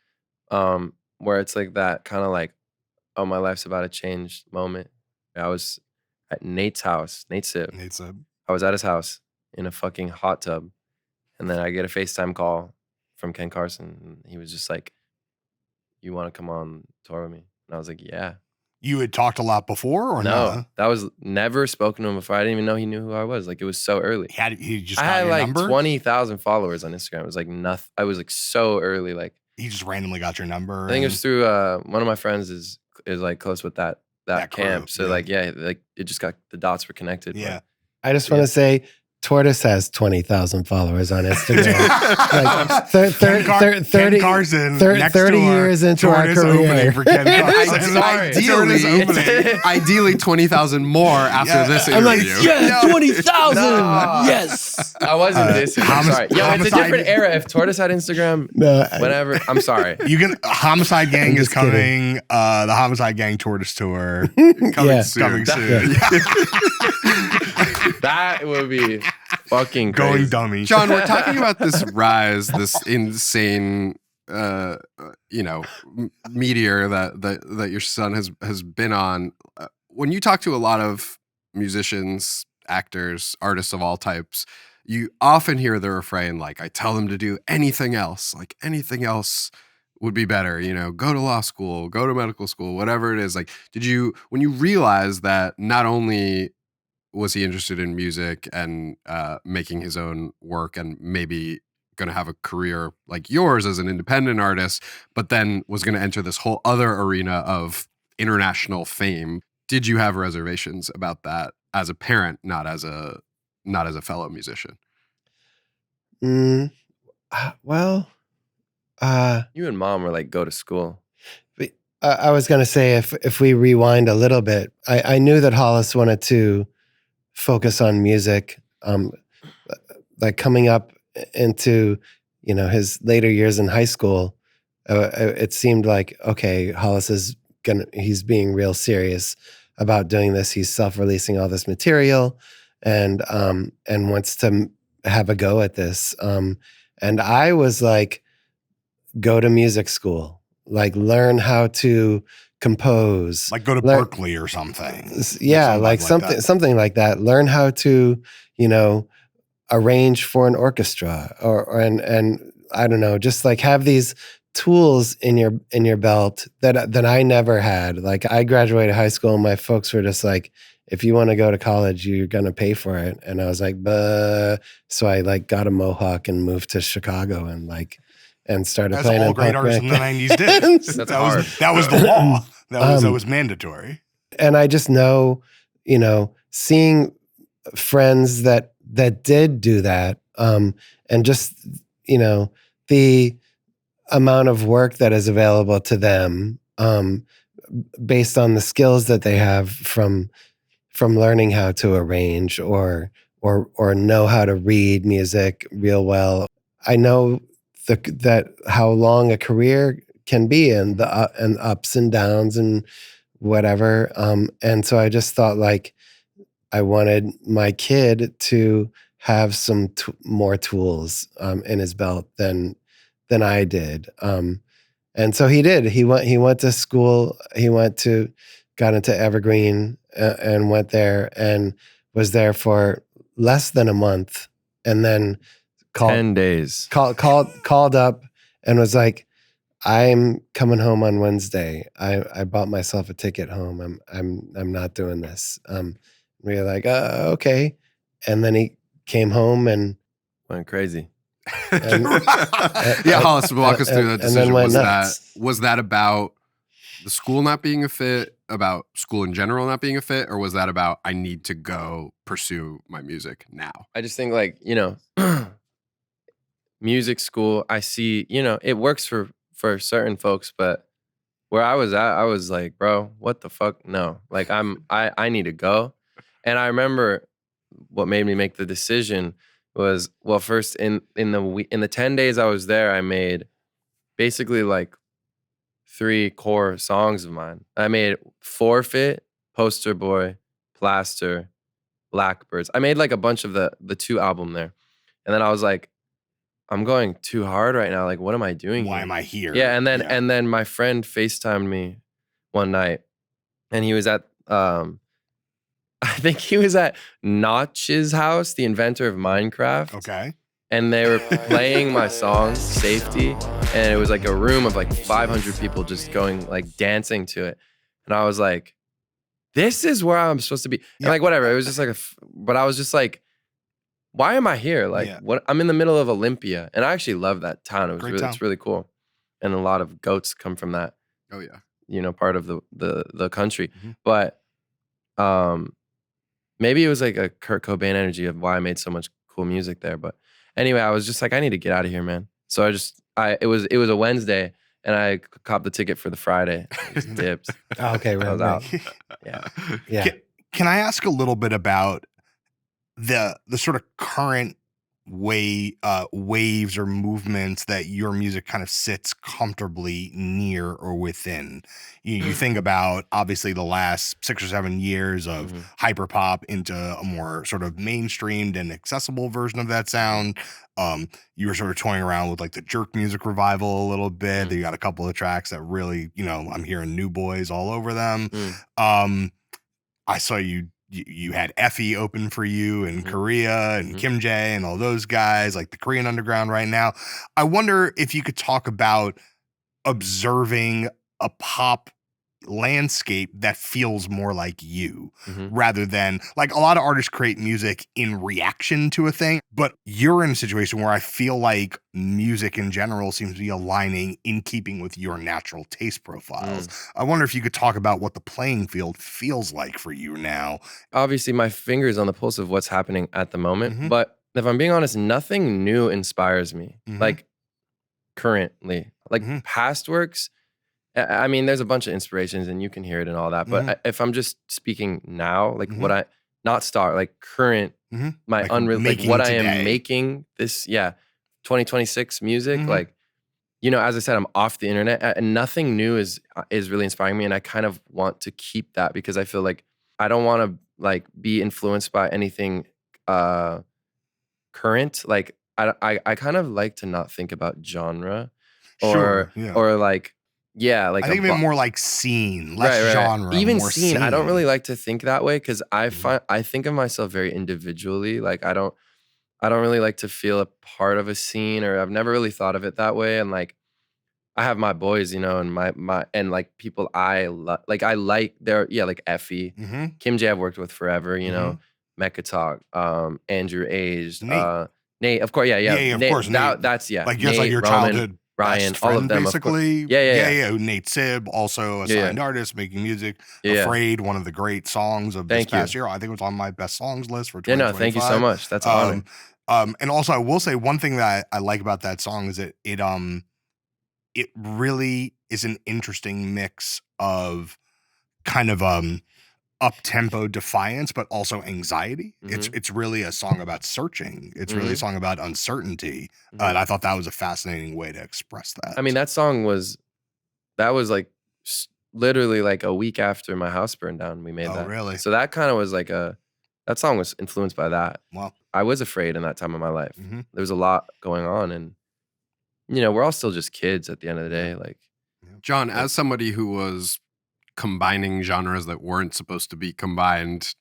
where it's like that kind of like, oh, my life's about to change moment. I was at Nate's house, Nate Sib. I was at his house in a fucking hot tub. And then I get a FaceTime call from Ken Carson. He was just like, you want to come on tour with me? And I was like, yeah. You had talked a lot before or no? That was never spoken to him before. I didn't even know he knew who I was. Like, it was so early. He just I got had your like number? 20,000 followers on Instagram. It was like nothing. I was like so early. Like, he just randomly got your number. I think it was through one of my friends is like close with that camp. So like, like it just got, the dots were connected. Yeah. I just want to say, Tortoise has 20,000 followers on Instagram. like Ken Carson, next 30 door, years into our Tortoise opening career. for Ken Carson. Ideally 20,000 more after this I'm like, interview. yes, 20,000. Yes. I wasn't dissing. I'm sorry. Yo, it's a different era. If Tortoise had Instagram, whenever, I'm sorry. You can, Homicide Gang is coming. The Homicide Gang Tortoise tour coming soon. That would be fucking crazy. Going dummy. John, we're talking about this rise, this insane, meteor that your son has been on. When you talk to a lot of musicians, actors, artists of all types, you often hear the refrain like, "I tell them to do anything else. Like anything else would be better, go to law school, go to medical school, whatever it is. Like, when you realize that not only was he interested in music and making his own work and maybe going to have a career like yours as an independent artist, but then was going to enter this whole other arena of international fame, did you have reservations about that as a parent, not as a fellow musician? Well, You and mom were like, go to school. I was going to say, if we rewind a little bit, I knew that Hollis wanted to focus on music, like coming up into, his later years in high school. It seemed like, okay, Hollis he's being real serious about doing this. He's self-releasing all this material and wants to have a go at this. And I was like, go to music school, like learn how to compose, Like go to Berkeley or something. Yeah, like something like that. Learn how to, arrange for an orchestra and I don't know, just like have these tools in your belt that I never had. Like I graduated high school and my folks were just like, if you want to go to college, you're going to pay for it. And I was like, "Buh." So I like got a mohawk and moved to Chicago and started playing all in great punk artists in the band. 90s did. That's hard. That was the law. That was mandatory. And I just know, seeing friends that did do that, and just, the amount of work that is available to them, based on the skills that they have from learning how to arrange or know how to read music real well. I know that how long a career can be and the and ups and downs and whatever. And so I just thought like I wanted my kid to have some more tools in his belt than I did. And so he did. He went to school. Got into Evergreen and went there and was there for less than a month, and then 10 days. Called up and was like, I'm coming home on Wednesday. I bought myself a ticket home. I'm not doing this. We were like, okay. And then he came home and went crazy. Yeah, Hollis, walk us through that decision. Was that about the school not being a fit, about school in general not being a fit, or was that about I need to go pursue my music now? I just think like, music school, I see, it works for certain folks, but where I was at, I was like, bro, what the fuck? No, like I need to go. And I remember what made me make the decision was, well, first in the 10 days I was there, I made basically like 3 core songs of mine. I made Forfeit, Poster Boy, Plaster, Blackbirds. I made like a bunch of the 2 album there. And then I was like, I'm going too hard right now. Like, what am I doing? Why here? am I here? Yeah, and then my friend FaceTimed me one night, and he was at I think he was at Notch's house, the inventor of Minecraft. Okay. And they were playing my song, Safety, and it was like a room of like 500 people just going like dancing to it. And I was like, this is where I'm supposed to be. And like, whatever. It was just like, but I was just like, why am I here? Like, what? I'm in the middle of Olympia. And I actually love that town. It's really cool. And a lot of goats come from that. Oh, yeah. Part of the country. Mm-hmm. But maybe it was like a Kurt Cobain energy of why I made so much cool music there. But anyway, I was just like, I need to get out of here, man. So it was a Wednesday, and I copped the ticket for the Friday. Just dipped. Okay, right. I was out. Yeah. Can I ask a little bit about the sort of current waves or movements that your music kind of sits comfortably near or within? You think about obviously the last 6 or 7 years of hyperpop into a more sort of mainstreamed and accessible version of that sound. You were sort of toying around with like the jerk music revival a little bit. You got a couple of tracks that really, I'm hearing New Boys all over them. I saw you had Effie open for you in Korea and Kim Jae and all those guys, like the Korean underground right now. I wonder if you could talk about observing a pop landscape that feels more like you rather than like a lot of artists create music in reaction to a thing, but you're in a situation where I feel like music in general seems to be aligning in keeping with your natural taste profiles. I wonder if you could talk about what the playing field feels like for you now. Obviously my finger's on the pulse of what's happening at the moment, but if I'm being honest, nothing new inspires me like currently. Like past works, I mean, there's a bunch of inspirations and you can hear it and all that. But if I'm just speaking now, like what I, not start, like current, my Like unreal, like making what I today. am making this, 2026 music, like, you know, as I said, I'm off the internet and nothing new is really inspiring me. And I kind of want to keep that because I feel like I don't want to like be influenced by anything current. Like I kind of like to not think about genre or like, like I think of it more like scene, less right. genre. Even more scene, I don't really like to think that way because I think of myself very individually. Like I don't really like to feel a part of a scene, or I've never really thought of it that way. And like I have my boys, you know, and my and like people I like they're like Effie, Kim J I've worked with forever, you know, Mecca Talk, Andrew Aged, Nate, of course, of Nate, course, Nate. that's like Nate, like your Roman, childhood Ryan, best friend, all of them, basically. of course. Nate Sib, also a signed artist making music. Yeah. Afraid, one of the great songs of this past year. I think it was on my best songs list for 2025. No, thank you so much. That's an honor. And also I will say one thing that I like about that song is that it really is an interesting mix of kind of up-tempo defiance, but also anxiety. It's really a song about searching. It's really a song about uncertainty. And I thought that was a fascinating way to express that. I mean, that was like literally like a week after my house burned down. We made that. Really? So that kind of was like that song was influenced by that. Wow. I was afraid in that time of my life. There was a lot going on, and you know, we're all still just kids at the end of the day. Like, John, as somebody who was combining genres that weren't supposed to be combined,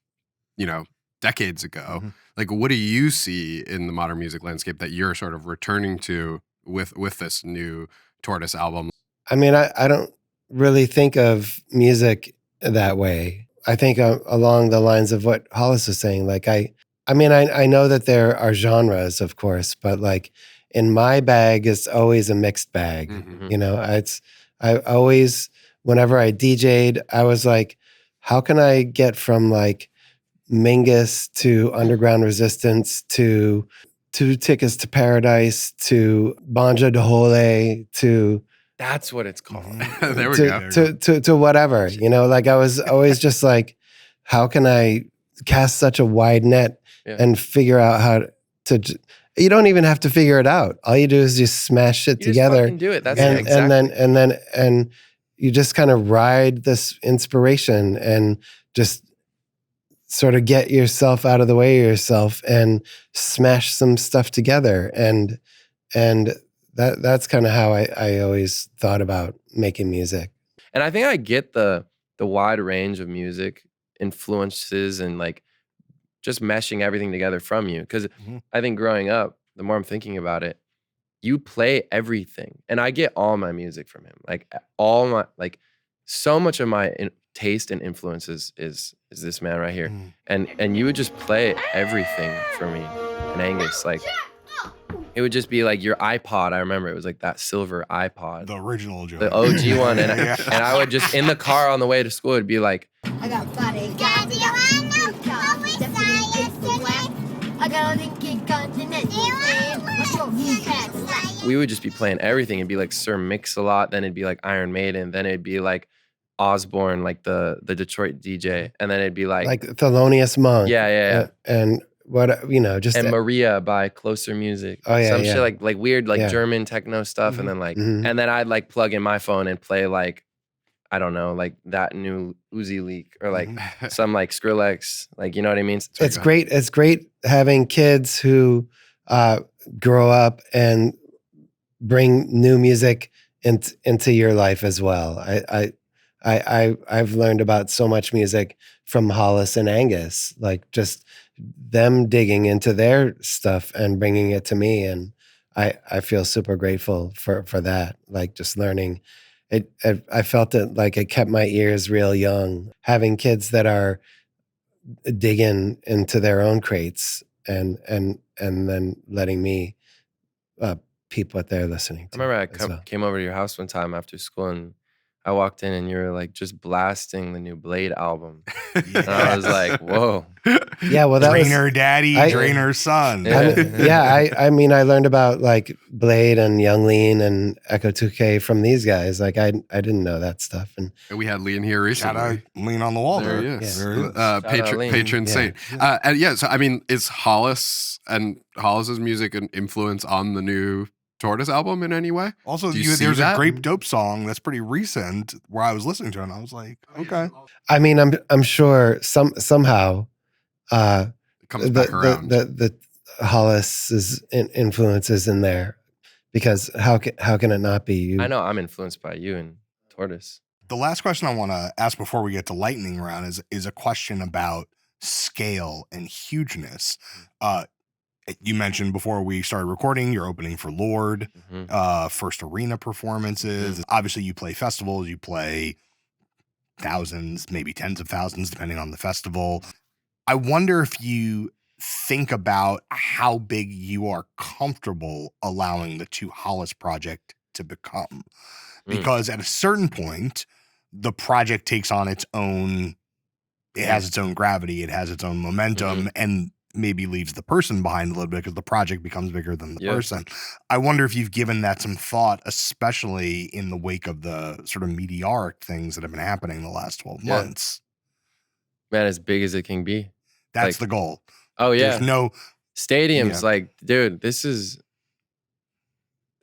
you know, decades ago, like what do you see in the modern music landscape that you're sort of returning to with this new Tortoise album? I mean, I don't really think of music that way. I think along the lines of what Hollis was saying. Like I know that there are genres, of course, but like in my bag, it's always a mixed bag. You know, I always, whenever I DJ'd, I was like, how can I get from like Mingus to Underground Resistance to Two Tickets to Paradise to Banja de Hole to... That's what it's called. There we go. To whatever, you know, like I was always just like, how can I cast such a wide net and figure out how to... You don't even have to figure it out. All you do is just smash it together. Just do it. That's and you just kind of ride this inspiration and just sort of get yourself out of the way of yourself and smash some stuff together. And that's kind of how I always thought about making music. And I think I get the wide range of music influences and like just meshing everything together from you. Because I think growing up, the more I'm thinking about it, you play everything. And I get all my music from him. Like so much of my taste and influences is this man right here. And you would just play everything for me. And Angus, like, it would just be like your iPod. I remember it was like that silver iPod. The original Joe. The OG one. And I would just, in the car on the way to school, it'd be like, I got bodyguards. we would just be playing everything. It'd be like Sir Mix-a-Lot, then it'd be like Iron Maiden, then it'd be like Osborne, like the Detroit DJ, and then it'd be like Thelonious Monk. Yeah. And what, you know, just... And Maria by Closer Music. Oh, yeah, Some shit like weird, like German techno stuff, and then like, and then I'd like plug in my phone and play like, I don't know, like that new Uzi Leak or like some like Skrillex, like, you know what I mean? It's great. It's great having kids who grow up and bring new music into your life as well. I've learned about so much music from Hollis and Angus, like just them digging into their stuff and bringing it to me. And I feel super grateful for that. Like just learning it, I felt it like it kept my ears real young. Having kids that are digging into their own crates and then letting me peep what they're listening I to. remember as well. came over to your house one time after school, and I walked in and you were like just blasting the new Blade album. And I was like, whoa. Yeah, well, that Drainer was, daddy, I- drainer son. I mean, I learned about like Blade and Young Lean and Echo 2K from these guys. Like I didn't know that stuff. And And we had Lee in here Shout out, recently. lean on the wall. There he there. is. There he is. Shout out Lee. Patron Yeah. saint. And yeah, so I mean, is Hollis and Hollis's music an influence on the new Tortoise album in any way? Also, Do you see there's that? a Grape Dope song that's pretty recent where I was listening to it and I was like, okay. I mean, I'm sure somehow It comes back around. the Hollis's influences in there, because how can it not be? You, I know I'm influenced by you and Tortoise. The last question I want to ask before we get to lightning round is a question about scale and hugeness. You mentioned before we started recording, you're opening for Lord, first arena performances. Obviously, you play festivals, you play thousands, maybe tens of thousands, depending on the festival. I wonder if you think about how big you are comfortable allowing the 2hollis project to become. Because at a certain point, the project takes on its own, it has its own gravity, it has its own momentum, and maybe leaves the person behind a little bit because the project becomes bigger than the person. I wonder if you've given that some thought, especially in the wake of the sort of meteoric things that have been happening the last 12 months. Man, as big as it can be. That's Like- the goal. Oh yeah. There's no, Stadiums, Yeah. like, dude, there's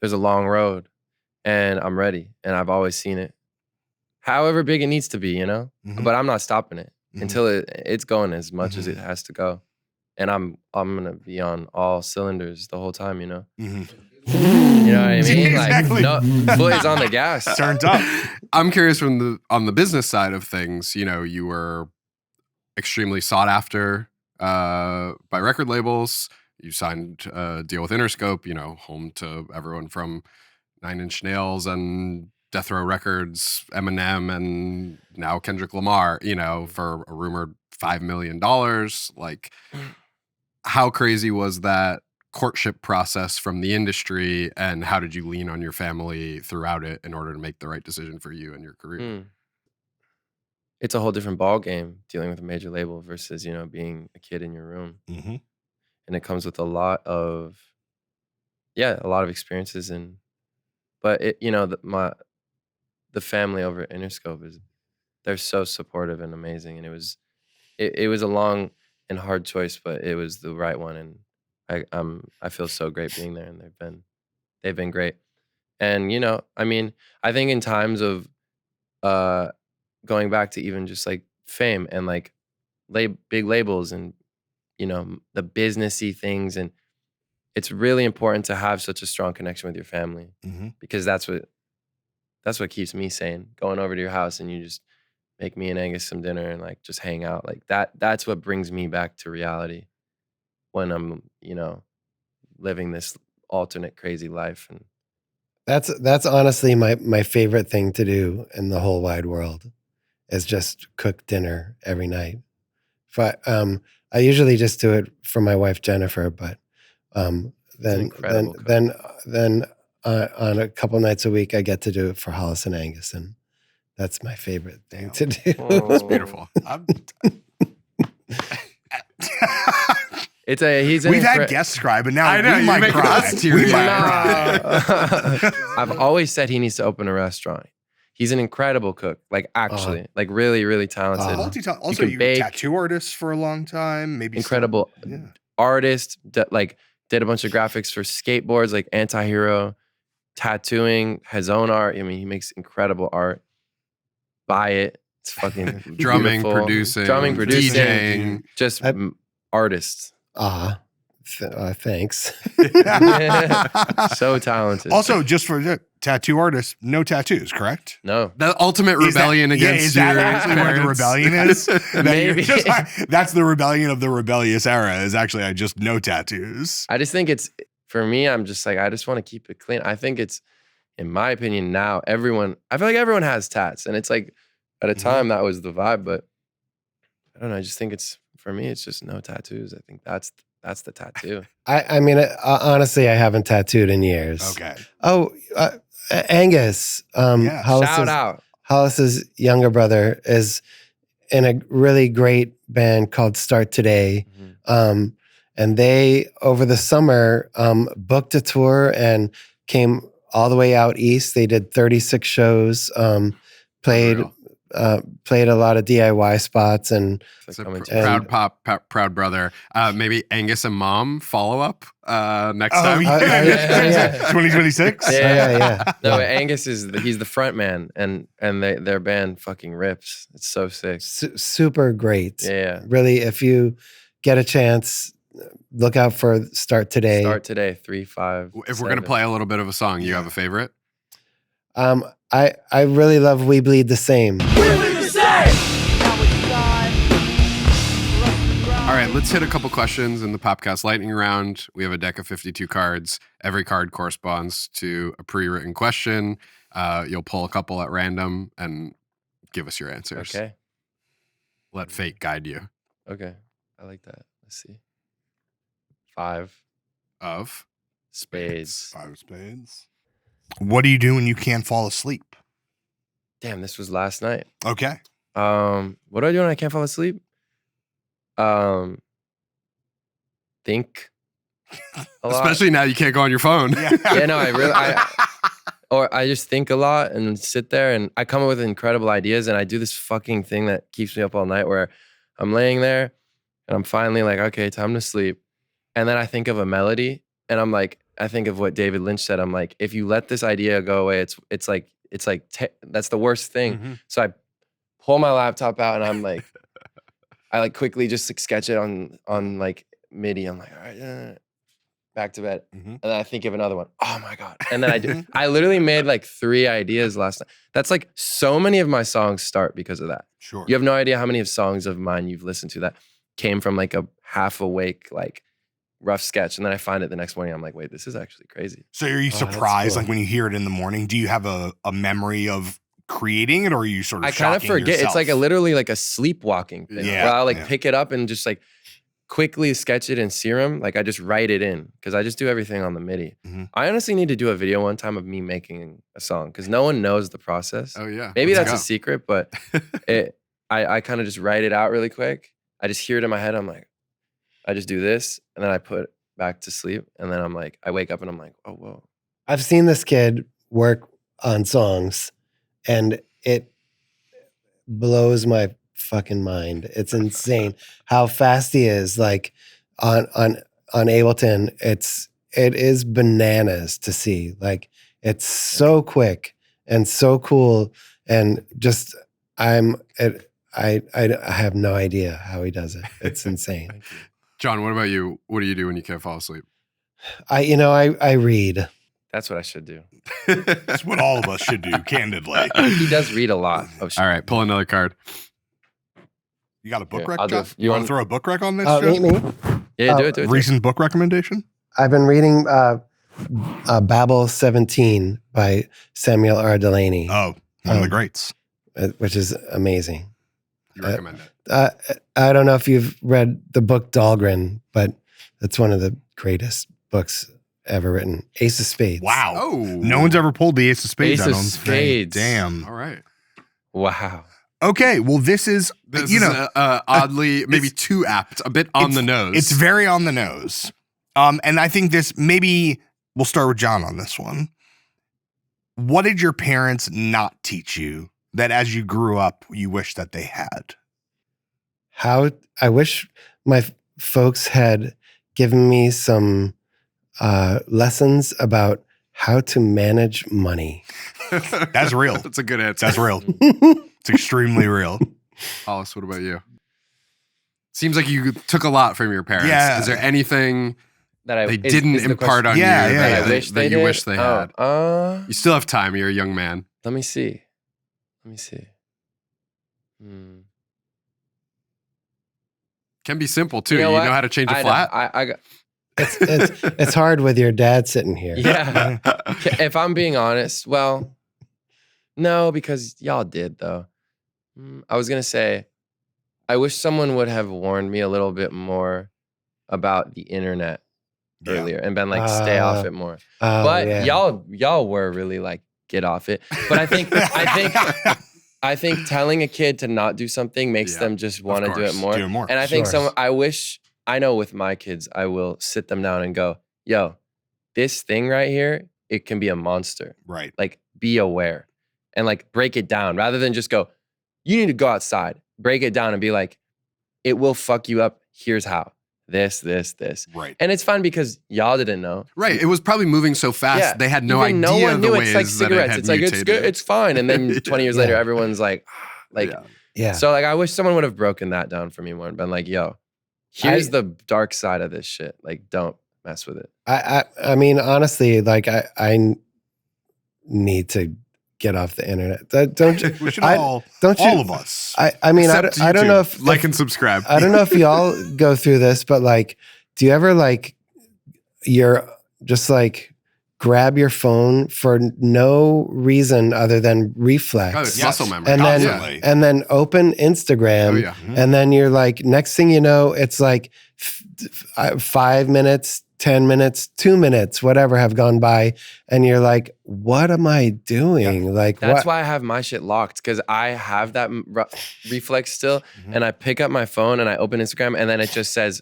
a long road, and I'm ready, and I've always seen it. However big it needs to be, you know? Mhm. But I'm not stopping it Mhm. until it's going as much as it has to go. And I'm gonna be on all cylinders the whole time, you know? Mhm. You know what I mean? Exactly. Like, no, foot is on the gas. turned up. I'm curious on the business side of things, you know, you were extremely sought after by record labels. You signed a deal with Interscope, you know, home to everyone from Nine Inch Nails and Death Row Records, Eminem, and now Kendrick Lamar, you know, for a rumored $5 million. Like, how crazy was that courtship process from the industry, and how did you lean on your family throughout it in order to make the right decision for you and your career? It's a whole different ball game dealing with a major label versus, you know, being a kid in your room. Mm-hmm. And it comes with a lot of experiences, but it, you know, the family over at Interscope they're so supportive and amazing, and it was a long and hard choice, but it was the right one, and I feel so great being there, and they've been great. And you know, I mean, I think in times of going back to even just like fame and like big labels and, you know, the businessy things, and it's really important to have such a strong connection with your family, because that's what keeps me sane. Going over to your house and you just make me and Angus some dinner and like just hang out, like that's what brings me back to reality when I'm, you know, living this alternate crazy life. And that's honestly my favorite thing to do in the whole wide world is just cook dinner every night. I usually just do it for my wife Jennifer, but then on a couple nights a week I get to do it for Hollis and Angus, and that's my favorite thing to do. It's beautiful. We've had guest scribe, and now I know, we you might make cry. us teary. We might cry. I've always said he needs to open a restaurant. He's an incredible cook, like actually, like really, really talented. Also, can you were a bake. tattoo artist for a long time. Maybe Incredible still. Yeah. artist, like did a bunch of graphics for skateboards, like Anti-Hero, tattooing, his own art. I mean, he makes incredible art. Buy it. It's fucking Drumming, beautiful. producing, DJing, just artists. Thanks. So talented. Also, just for the tattoo artists, no tattoos, correct? No. The ultimate rebellion against is that your actually what the parents. rebellion is? Maybe. That's the rebellion of the rebellious era. Is actually I just no tattoos. I just think it's For me, I'm just like, I just want to keep it clean. I think it's, in my opinion, now I feel like everyone has tats, and it's like at a time that was the vibe, but I don't know. I just think for me, it's just no tattoos. I think that's the tattoo. I mean, honestly, I haven't tattooed in years. Okay. Oh, Angus. Yeah. Shout out. Hollis's younger brother is in a really great band called Start Today. And they, over the summer, booked a tour and came all the way out east. They did 36 shows, played a lot of DIY spots, and it's a proud brother. Maybe Angus and Mom follow up next time. Yeah. 2026. Yeah. No, Angus he's the front man, and their band fucking rips. It's so sick. Super great. Yeah. Really, if you get a chance, look out for Start Today. Start Today, 3, 5. If we're gonna play a little bit of a song, you have a favorite? I really love We Bleed the Same. All right, let's hit a couple questions in the Popcast lightning round. We have a deck of 52 cards. Every card corresponds to a pre-written question. You'll pull a couple at random and give us your answers. Okay. Let fate guide you. Okay. I like that. Let's see. 5 Of spades. 5 of spades. What do you do when you can't fall asleep? Damn, this was last night. Okay. What do I do when I can't fall asleep? Think a lot. Especially now you can't go on your phone. Yeah, no, I just think a lot and sit there, and I come up with incredible ideas, and I do this fucking thing that keeps me up all night where I'm laying there and I'm finally like, okay, time to sleep. And then I think of a melody, and I'm like, I think of what David Lynch said. I'm like, if you let this idea go away, it's like that's the worst thing. So I pull my laptop out, and I'm like, I like quickly just like sketch it on like MIDI. I'm like, all right, back to bed. And then I think of another one. Oh my God. And then I literally made like 3 ideas last night. That's like so many of my songs start because of that. Sure. You have no idea how many of songs of mine you've listened to that came from like a half awake, like rough sketch. And then I find it the next morning. I'm like, wait, this is actually crazy. So are you surprised, like when you hear it in the morning, do you have a memory of creating it, or are you sort of I kind of forget. yourself? It's like literally like a sleepwalking thing. Yeah, where I'll like pick it up and just like quickly sketch it in Serum. Like I just write it in because I just do everything on the MIDI. I honestly need to do a video one time of me making a song because no one knows the process. Oh yeah. Maybe that's a secret, but I kind of just write it out really quick. I just hear it in my head. I'm like, I just do this, and then I put back to sleep, and then I'm like, I wake up and I'm like, oh whoa. I've seen this kid work on songs, and it blows my fucking mind. It's insane how fast he is. Like on Ableton, it is bananas to see. Like it's so quick and so cool, and just I have no idea how he does it. It's insane. John, what about you? What do you do when you can't fall asleep? I read. That's what I should do. That's what all of us should do, candidly. He does read a lot of shit. All right, pull another card. You got a book Yeah, rec, John? You want to throw a book rec on this show? Me? Yeah, do it. Recent book recommendation? I've been reading Babel 17 by Samuel R. Delaney. Oh, one of the greats. Which is amazing. You recommend it? I don't know if you've read the book Dahlgren, but it's one of the greatest books ever written. Ace of Spades. Wow. Oh. No one's ever pulled the Ace of Spades Ace out of on Spades. Damn. All right. Wow. Okay, well, this is, This is oddly, maybe too apt, a bit on the nose. It's very on the nose. And I think this, maybe we'll start with John on this one. What did your parents not teach you that as you grew up, you wish that they had? How I wish my folks had given me some lessons about how to manage money. That's real. That's a good answer. That's real. It's extremely real. Hollis, what about you? Seems like you took a lot from your parents. Yeah. Is there anything That they didn't is the impart on question. you Yeah, that, I wish that they you did? wish they had? You still have time. You're a young man. Let me see. Can be simple too. You what? know how to change a flat? I got It's hard with your dad sitting here. Yeah. If I'm being honest, well, no, because y'all did though. I was gonna say, I wish someone would have warned me a little bit more about the internet earlier and been like, stay off it more. But y'all were really like, get off it. But I think telling a kid to not do something makes them just want to do it more. And I think I know with my kids, I will sit them down and go, yo, this thing right here, it can be a monster. Right. Like, be aware and like break it down rather than just go, you need to go outside, break it down and be like, it will fuck you up. Here's how. This. Right. And it's fun because y'all didn't know. Right. It was probably moving so fast. They had no idea no one knew. the ways It's like cigarettes. It's like, it's good. It's fine. And then 20 years later, everyone's like. So like, I wish someone would have broken that down for me more and been like, yo, here's the dark side of this shit. Like, don't mess with it. I mean, honestly, like I need to get off the internet. Don't you? We should all of us. I mean, I don't know if like and subscribe. I don't know if y'all go through this, but like, do you ever like you're just like grab your phone for no reason other than reflex? Oh, it's muscle memory. And then open Instagram, and then you're like, next thing you know, it's like 5 minutes, 10 minutes, 2 minutes, whatever have gone by. And you're like, what am I doing? Yeah. Like, that's why I have my shit locked, because I have that reflex still. And I pick up my phone and I open Instagram and then it just says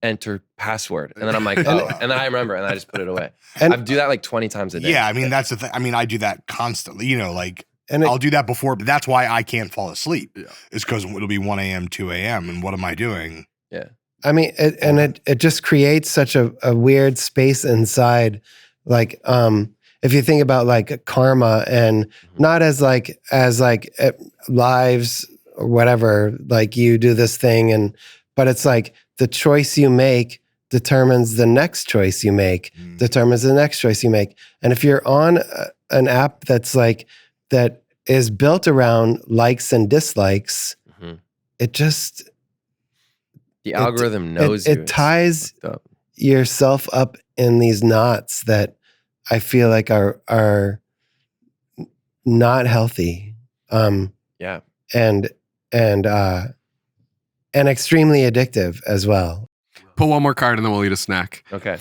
enter password. And then I'm like, oh, and then I remember and I just put it away. And I do that like 20 times a day. Yeah. I mean, that's the thing. I mean, I do that constantly, you know, like, and I'll do that before, but that's why I can't fall asleep. Yeah. Is because it'll be 1 a.m., 2 a.m. And what am I doing? Yeah. I mean, it just creates such a weird space inside. Like, if you think about like karma and not as lives or whatever, like you do this thing but it's like the choice you make determines the next choice you make, determines the next choice you make. And if you're on an app that's like, that is built around likes and dislikes, it just... The algorithm knows it ties yourself up in these knots that I feel like are not healthy. And extremely addictive as well. Pull one more card and then we'll eat a snack. Okay.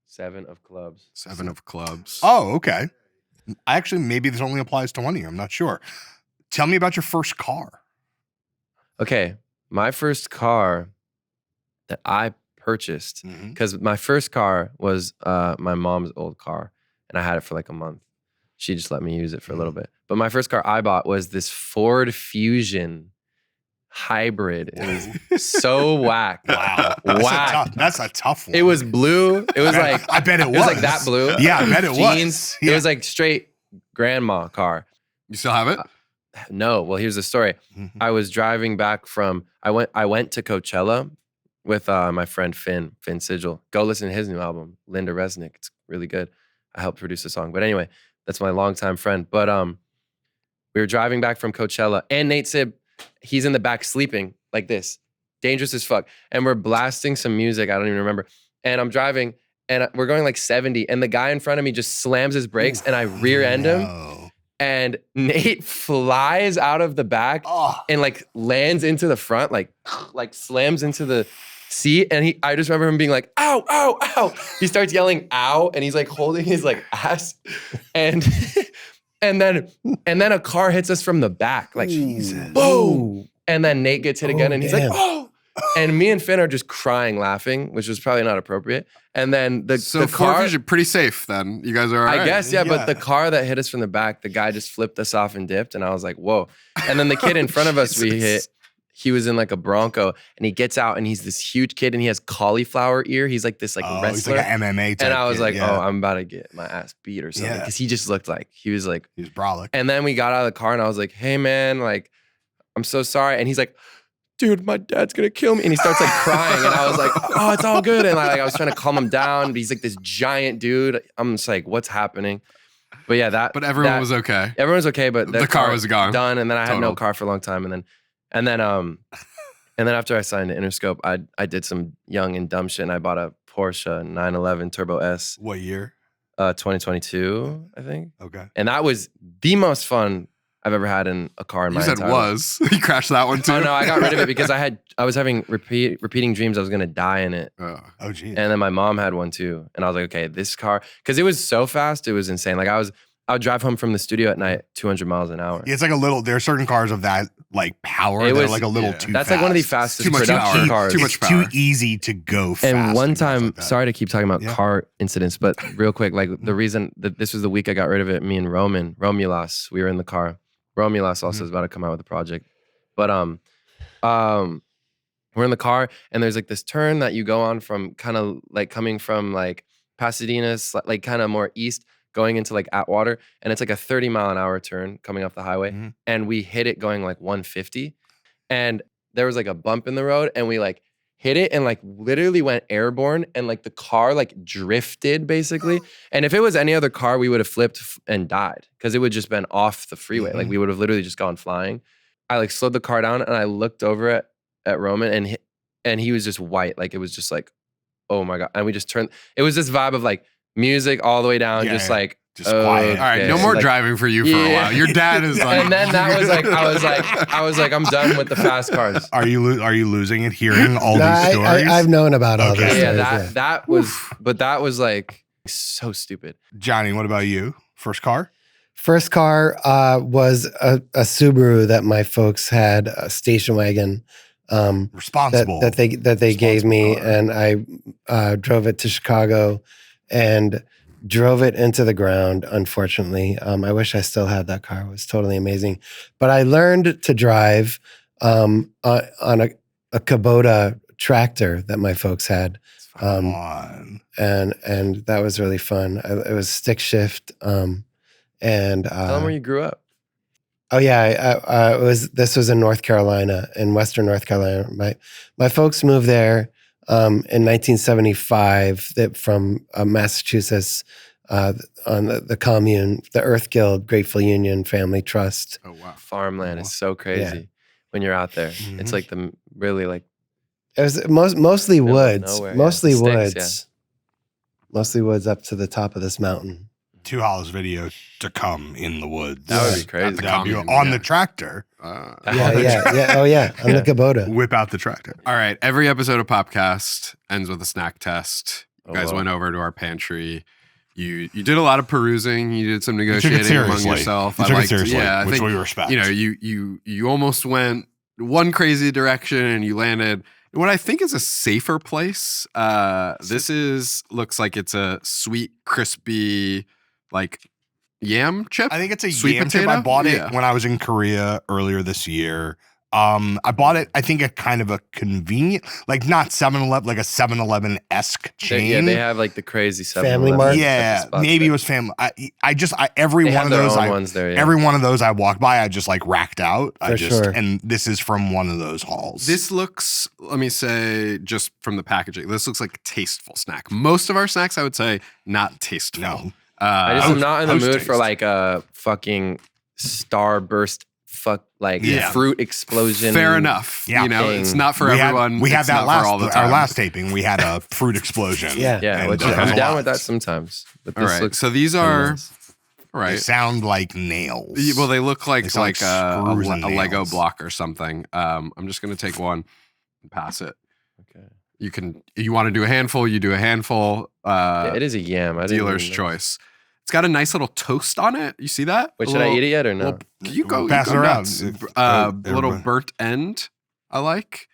7 of clubs. 7 of clubs. Oh, okay. Actually, maybe this only applies to one of you. I'm not sure. Tell me about your first car. Okay. My first car that I purchased, because my first car was my mom's old car, and I had it for like a month. She just let me use it for a little bit. But my first car I bought was this Ford Fusion hybrid. It was so whack. Wow. That's a tough one. It was blue. It was like, I bet it was. It was like that blue. Yeah, I bet it Jeans. was. Yeah. It was like straight grandma car. You still have it? No. Well, here's the story. I was driving back from, I went to Coachella with my friend Finn Sigil. Go listen to his new album, Linda Resnick. It's really good. I helped produce the song. But anyway, that's my longtime friend. But we were driving back from Coachella, and Nate Sib, he's in the back sleeping like this, dangerous as fuck. And we're blasting some music. I don't even remember. And I'm driving, and we're going like 70, and the guy in front of me just slams his brakes, and I rear end him. And Nate flies out of the back and like lands into the front, like slams into the seat. And I just remember him being like, ow, ow, ow. He starts yelling, ow. And he's like holding his like ass. And then a car hits us from the back, like, Jesus. Boom. And then Nate gets hit again and he's like, oh. And me and Finn are just crying, laughing, which was probably not appropriate. And then the car, Ford, pretty safe then. You guys are all right. I guess, yeah, but the car that hit us from the back, the guy just flipped us off and dipped. And I was like, whoa. And then the kid in front of us we hit, he was in like a Bronco, and he gets out and he's this huge kid and he has cauliflower ear. He's like this wrestler. He's like an MMA type. And I was kid, like, oh, I'm about to get my ass beat or something. Because he just looked like, he was brolic. And then we got out of the car and I was like, hey man, like, I'm so sorry. And he's like, dude, my dad's gonna kill me. And he starts like crying. And I was like, oh, it's all good. And I was trying to calm him down. But he's like this giant dude. I'm just like, what's happening? But yeah, But everyone was okay. Everyone was okay, but the car was gone. Done. And then I had no car for a long time. And And then after I signed to Interscope, I did some young and dumb shit, and I bought a Porsche 911 Turbo S. What year? 2022, I think. Okay. And that was the most fun I've ever had in a car in my You said entire life. You crashed that one too? Oh no, I got rid of it because I was having repeating dreams I was gonna die in it. Oh geez. And then my mom had one too. And I was like, okay, this car, because it was so fast, it was insane. Like I would drive home from the studio at night 200 miles an hour. It's like a little. There are certain cars of that like power. It That are was- like a little yeah. too. That's fast. like one of the fastest Too much production power. cars. Too much It's power. too easy to go fast. And one things time, like that. sorry to keep talking about Yeah. car incidents, but real quick, like the reason that this was the week I got rid of it, me and Romulas, we were in the car. Romulas also is about to come out with a project. But we're in the car and there's like this turn that you go on from kind of like coming from like Pasadena, like kind of more east, going into like Atwater. And it's like a 30-mile-an-hour turn coming off the highway. Mhm. And we hit it going like 150. And there was like a bump in the road and we like hit it and like literally went airborne and like the car like drifted basically. And if it was any other car, we would have flipped and died because it would just been off the freeway. Like we would have literally just gone flying. I like slowed the car down and I looked over at Roman and he was just white. Like it was just like, oh my God. And we just turned, it was this vibe of like music all the way down, Yeah, just yeah. like, Just quiet. All right, okay. no more Like, driving for you for a yeah. while. Your dad is like, and then that was like, I was like, I'm done with the fast cars. Are you losing it hearing all No, these stories? I've known about all Okay. this. Yeah, that was, but that was like so stupid. Johnny, what about you? First car? First car was a Subaru that my folks had, a station wagon. Responsible. That they gave me, car. and I drove it to Chicago and drove it into the ground. Unfortunately, I wish I still had that car. It was totally amazing. But I learned to drive on a Kubota tractor that my folks had, Come on. and that was really fun. It was stick shift, and Tell them where you grew up. oh yeah, this was in North Carolina, in Western North Carolina. My folks moved there in 1975 from Massachusetts on the commune, the Earth Guild Grateful Union Family Trust. oh wow. Farmland is so crazy when you're out there. Mhm. It's like the really like, It was mostly Middle of woods, nowhere, yeah. mostly Sticks, woods, mostly woods up to the top of this mountain. 2hollis video to come in the woods. that would Yeah. be crazy. The That'd be commune, on yeah. the tractor. Yeah. Oh yeah, on the Kubota. Whip out the tractor. All right. Every episode of Popcast ends with a snack test. You Oh, guys wow. went over to our pantry. You did a lot of perusing. You did some You took it negotiating among seriously. yourself. You took it liked- seriously, yeah, I which think, we respect. you know, you almost went one crazy direction and you landed in what I think is a safer place. Looks like it's a sweet, crispy, like yam chip. I think it's a Sweet yam chip. I potato? bought it Yeah. when I was in Korea earlier this year. I bought it, I think, a kind of a convenient, like not 7-Eleven, like a 7-Eleven-esque chain. They have like the crazy Family 7-Eleven Mart? type of Yeah, spots maybe there. it was family. Every They one have of their those, own ones there. Yeah. every one of those I walked by, I just like racked out. For sure. And this is from one of those halls. This looks, let me say, just from the packaging, this looks like a tasteful snack. Most of our snacks, I would say, not tasteful. No. I just am not in the post mood for taste. like a fucking starburst, Yeah. fruit explosion. Fair enough. Yeah. You know, it's not for we everyone. Had, we had It's that not for all the time. our last taping. We had a fruit explosion. Yeah. Yeah, And which that was I'm a down lot. with that sometimes. But All this right. looks So these kinda are nice. They right. sound like nails. Well, they look like They sound like screws and a Lego nails. block or something. I'm just gonna take one and pass it. Okay. You want to do a handful, you do a handful. Yeah, it is a yam. I didn't Dealer's even know. choice. It's got a nice little toast on it. You see that? Wait, A should I little- eat it yet or no? Well, you go. Pass you it go around. nuts. Everybody- Little burnt end. I like.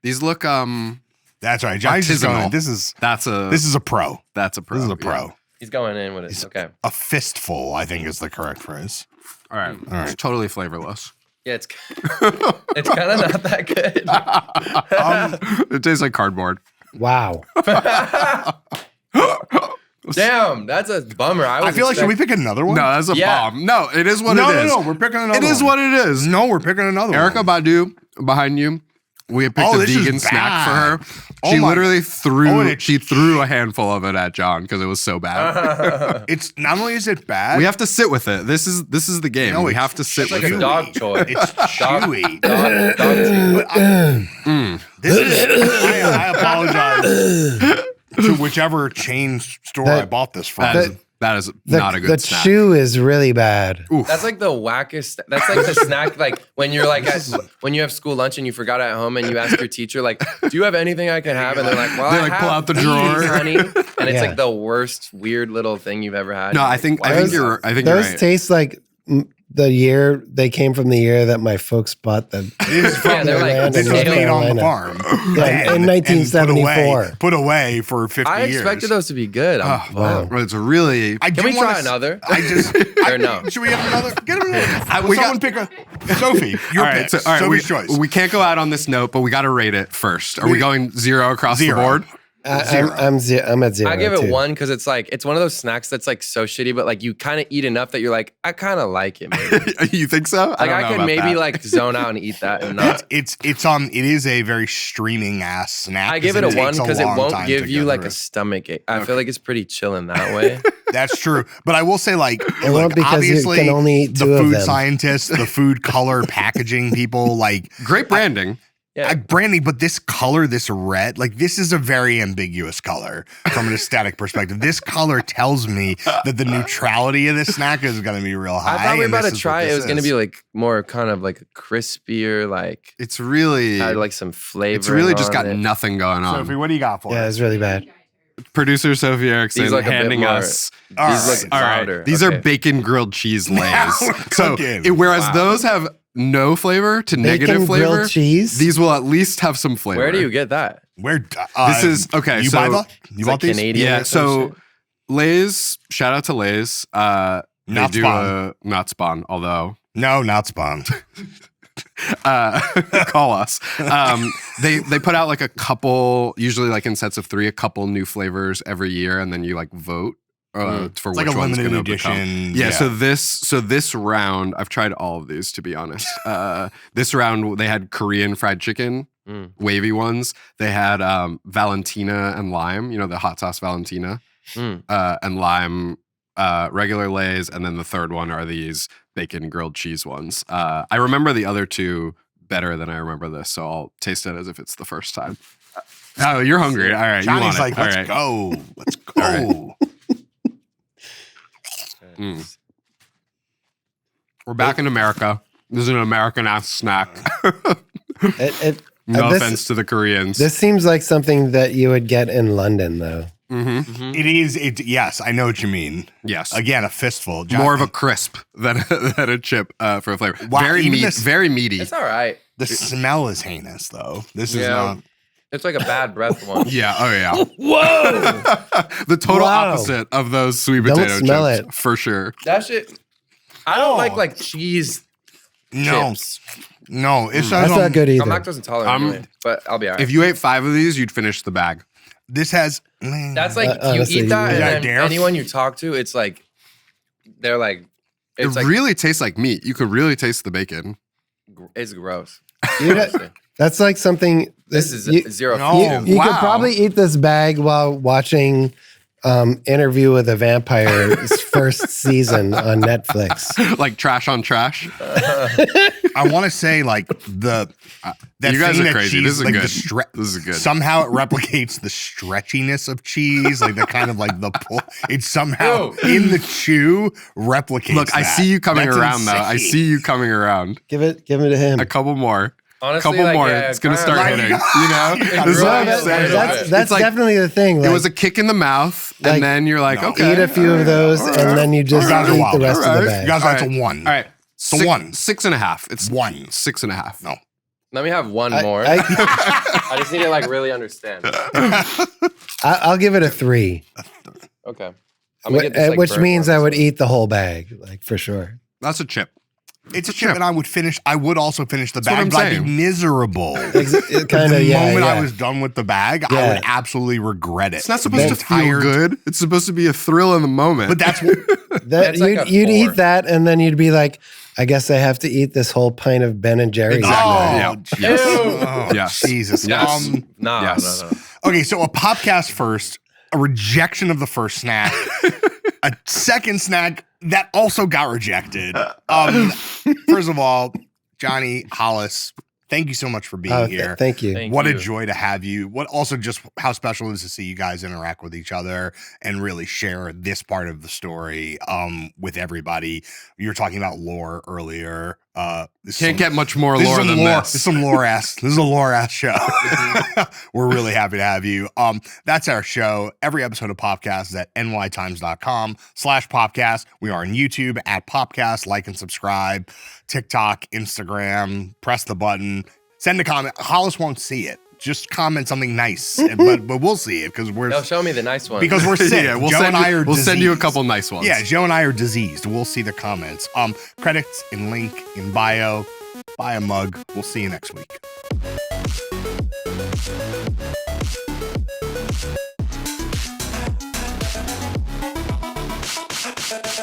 These look. That's right. Johnny's just going. Artisanal. This is That's a. a pro. This is a pro. This is a yeah. pro. He's going in with it. He's- Okay. A fistful, I think, is the correct phrase. All right. All right. It's totally flavorless. Yeah, it's it's kind of not that good. It tastes like cardboard. Wow. Damn, that's a bummer. I feel like should we pick another one? No, that's a Yeah. bomb. No, it is what no, it is. no, we're picking another. It is one. what it is. No, we're picking another. Erica one. Badu behind you. We picked a this is vegan snack for bad. her. Oh She my- literally and it's threw a handful of it at John because it was so bad. It's not only is it bad, We have to sit with it. This is the game. No, we it's have to sit It's with like a it. dog toy. it's chewy. Dog tea. This is. I apologize to whichever chain store That- I bought this from. That is not a good the snack. chew is really bad. Oof. That's like the wackest. That's like the snack. Like when you're like when you have school lunch and you forgot it at home and you ask your teacher like, "Do you have anything I can have?" And they're like, "Well, They, I like, have pull out the these, drawer." honey." And it's Yeah. like the worst weird little thing you've ever had. No, You're I like, think "Why I think is you're this?" I think you're Those right. taste like the year they came from the year that my folks bought them. This is Yeah, they're like, land this in was North made on the Carolina. farm. Yeah, And- in and 1974. Put away for 50 I years. expected those to be good. Oh, Wow. well, it's really. I Can do we wanna try s- another? I just. Or no? Should we have another? Get another. we Someone pick a. Sophie, your all right, pick. all right, Sophie's choice. we can't go out on this note, but we got to rate it first. Are we We- going 0 across Zero. the board? I'm at 0. I give it too. 1 because it's like it's one of those snacks that's like so shitty, but like you kind of eat enough that you're like, I kind of like it. Maybe. You think so? Like don't I know could about maybe that. like zone out and eat that and not. It is a very streaming ass snack. I give it a 1 takes because it long won't time give to you go like through a stomach ache. I feel like it's pretty chill in that way. That's true. But I will say, like, It won't because you obviously, can only eat the 2 of food them. scientists, the food color packaging people, like, great branding. Yeah. branding, but this color, this red, like, this is a very ambiguous color from an aesthetic perspective. This color tells me that the neutrality of this snack is going to be real high. I thought we were and about this to is try what it. It was this going to is. be like more kind of like a crispier, like It's really had like some flavor. it's really just got it. nothing going on. Sophie, what do you got for Yeah, us? it's really bad. Producer Sophie Erickson These look a bit handing more- us. All These right. look All right, louder. these are Okay. bacon grilled cheese lays. Now we're So cooking. whereas Wow. those have no flavor to negative Bacon flavor, grilled cheese. these will at least have some flavor. Where do you get that? Where This is okay. You so buy the? You It's bought like these? Canadian. yeah, or some so shit? Lay's. Shout out to Lay's. They Not do Spawn. not Spawn, although No, not Spawn. call us. They put out like a couple, usually like in sets of 3, a couple new flavors every year, and then you like vote for It's which like a one's limited going to become. edition. Yeah, so this round, I've tried all of these to be honest. This round they had Korean fried chicken, Mm. wavy ones. They had Valentina and lime, you know, the hot sauce Valentina, Mm. and lime regular Lay's, and then the third one are these bacon grilled cheese ones. I remember the other 2 better than I remember this, so I'll taste it as if it's the first time. Oh, you're hungry. All right, you want Johnny's it. like, All let's right. go. Let's go. All Mm. We're back in America. This is an American-ass snack. No This- offense to the Koreans. This seems like something that you would get in London, though. Mhm. Mhm. It is. Yes, I know what you mean. Yes. Again, a fistful. More of a crisp than a chip for a flavor. Wow, very even meat, this- very meaty. It's all right. The smell is heinous, though. This is Yeah. not. It's like a bad breath one. Yeah. Oh yeah. Whoa! The total Wow. opposite of those sweet Don't potato smell chips, it. for sure. That shit. I don't Oh. like cheese No, chips. no. It says That's not good either. I'm lactose intolerant, anyway, but I'll be all right. If you ate 5 of these, you'd finish the bag. This has. That's like you honestly, eat that, you and got then dare? anyone you talk to, it's like they're like, it's It like really tastes like meat. You could really taste the bacon. it's gross. You know- Honestly. That's like something. This is you, zero. No. food. you could Wow. probably eat this bag while watching Interview with a Vampire's first season on Netflix. Like trash on trash. I want to say like that You guys thing are that crazy. cheese, This is like good. The This is good. Somehow it replicates the stretchiness of cheese, like the kind of like the pull. It somehow in the chew replicates. Look, I that. see you coming That's around though. I insane. see you coming around. Give it to him. A couple more. Honestly, Couple like, more. yeah, It's gonna kinda start like- hitting. You know, Yeah, this is what really, I'm that's- saying. that's- That's It's like- definitely the thing. It Like, was a kick in the mouth, Like, and then you're like, no. okay, eat a few of those, all and then you just All right. eat Wow. the rest All of the right. bag. You guys, All that's right. a one. All right, So one. 6.5. It's One. 6.5. No. Let me have one more. I, I just need to like really understand. I'll give it a 3, Okay. I'm gonna get this, like, which burnt means one. I would eat the whole bag, like for sure. That's a chip. It's a chip, and I would also finish the That's what bag, I'm but I'd be saying. miserable. Kind of, The yeah. moment yeah. I was done with the bag, I Yeah. would absolutely regret it. It's not supposed to feel Tired. good. It's supposed to be a thrill in the moment. But that's what, It's like a you'd 4. eat that, and then you'd be like, I guess I have to eat this whole pint of Ben and Jerry's. Exactly. oh, Yeah. oh, Yes. Jesus. Yes. No, Yes. no. Okay, so a Popcast first, a rejection of the first snack, a second snack that also got rejected. First of all, Johnny Hollis, thank you so much for being here. Thank you. Thank What you. a joy to have you. What also just how special it is to see you guys interact with each other and really share this part of the story with everybody. You were talking about lore earlier. Can't get much more lore than lore. this. This is some lore ass. This is a lore ass show. We're really happy to have you. That's our show. Every episode of Popcast is at nytimes.com/Popcast. We are on YouTube at Popcast. Like and subscribe. TikTok, Instagram. Press the button. Send a comment. Hollis won't see it. Just comment something nice, but we'll see it because we're No, show me the nice one. because we're sick. Yeah, we'll Joe send and I you, are we'll send you a diseased. couple nice ones. Yeah, Joe and I are diseased. We'll see the comments. Credits and link in bio. Buy a mug. We'll see you next week.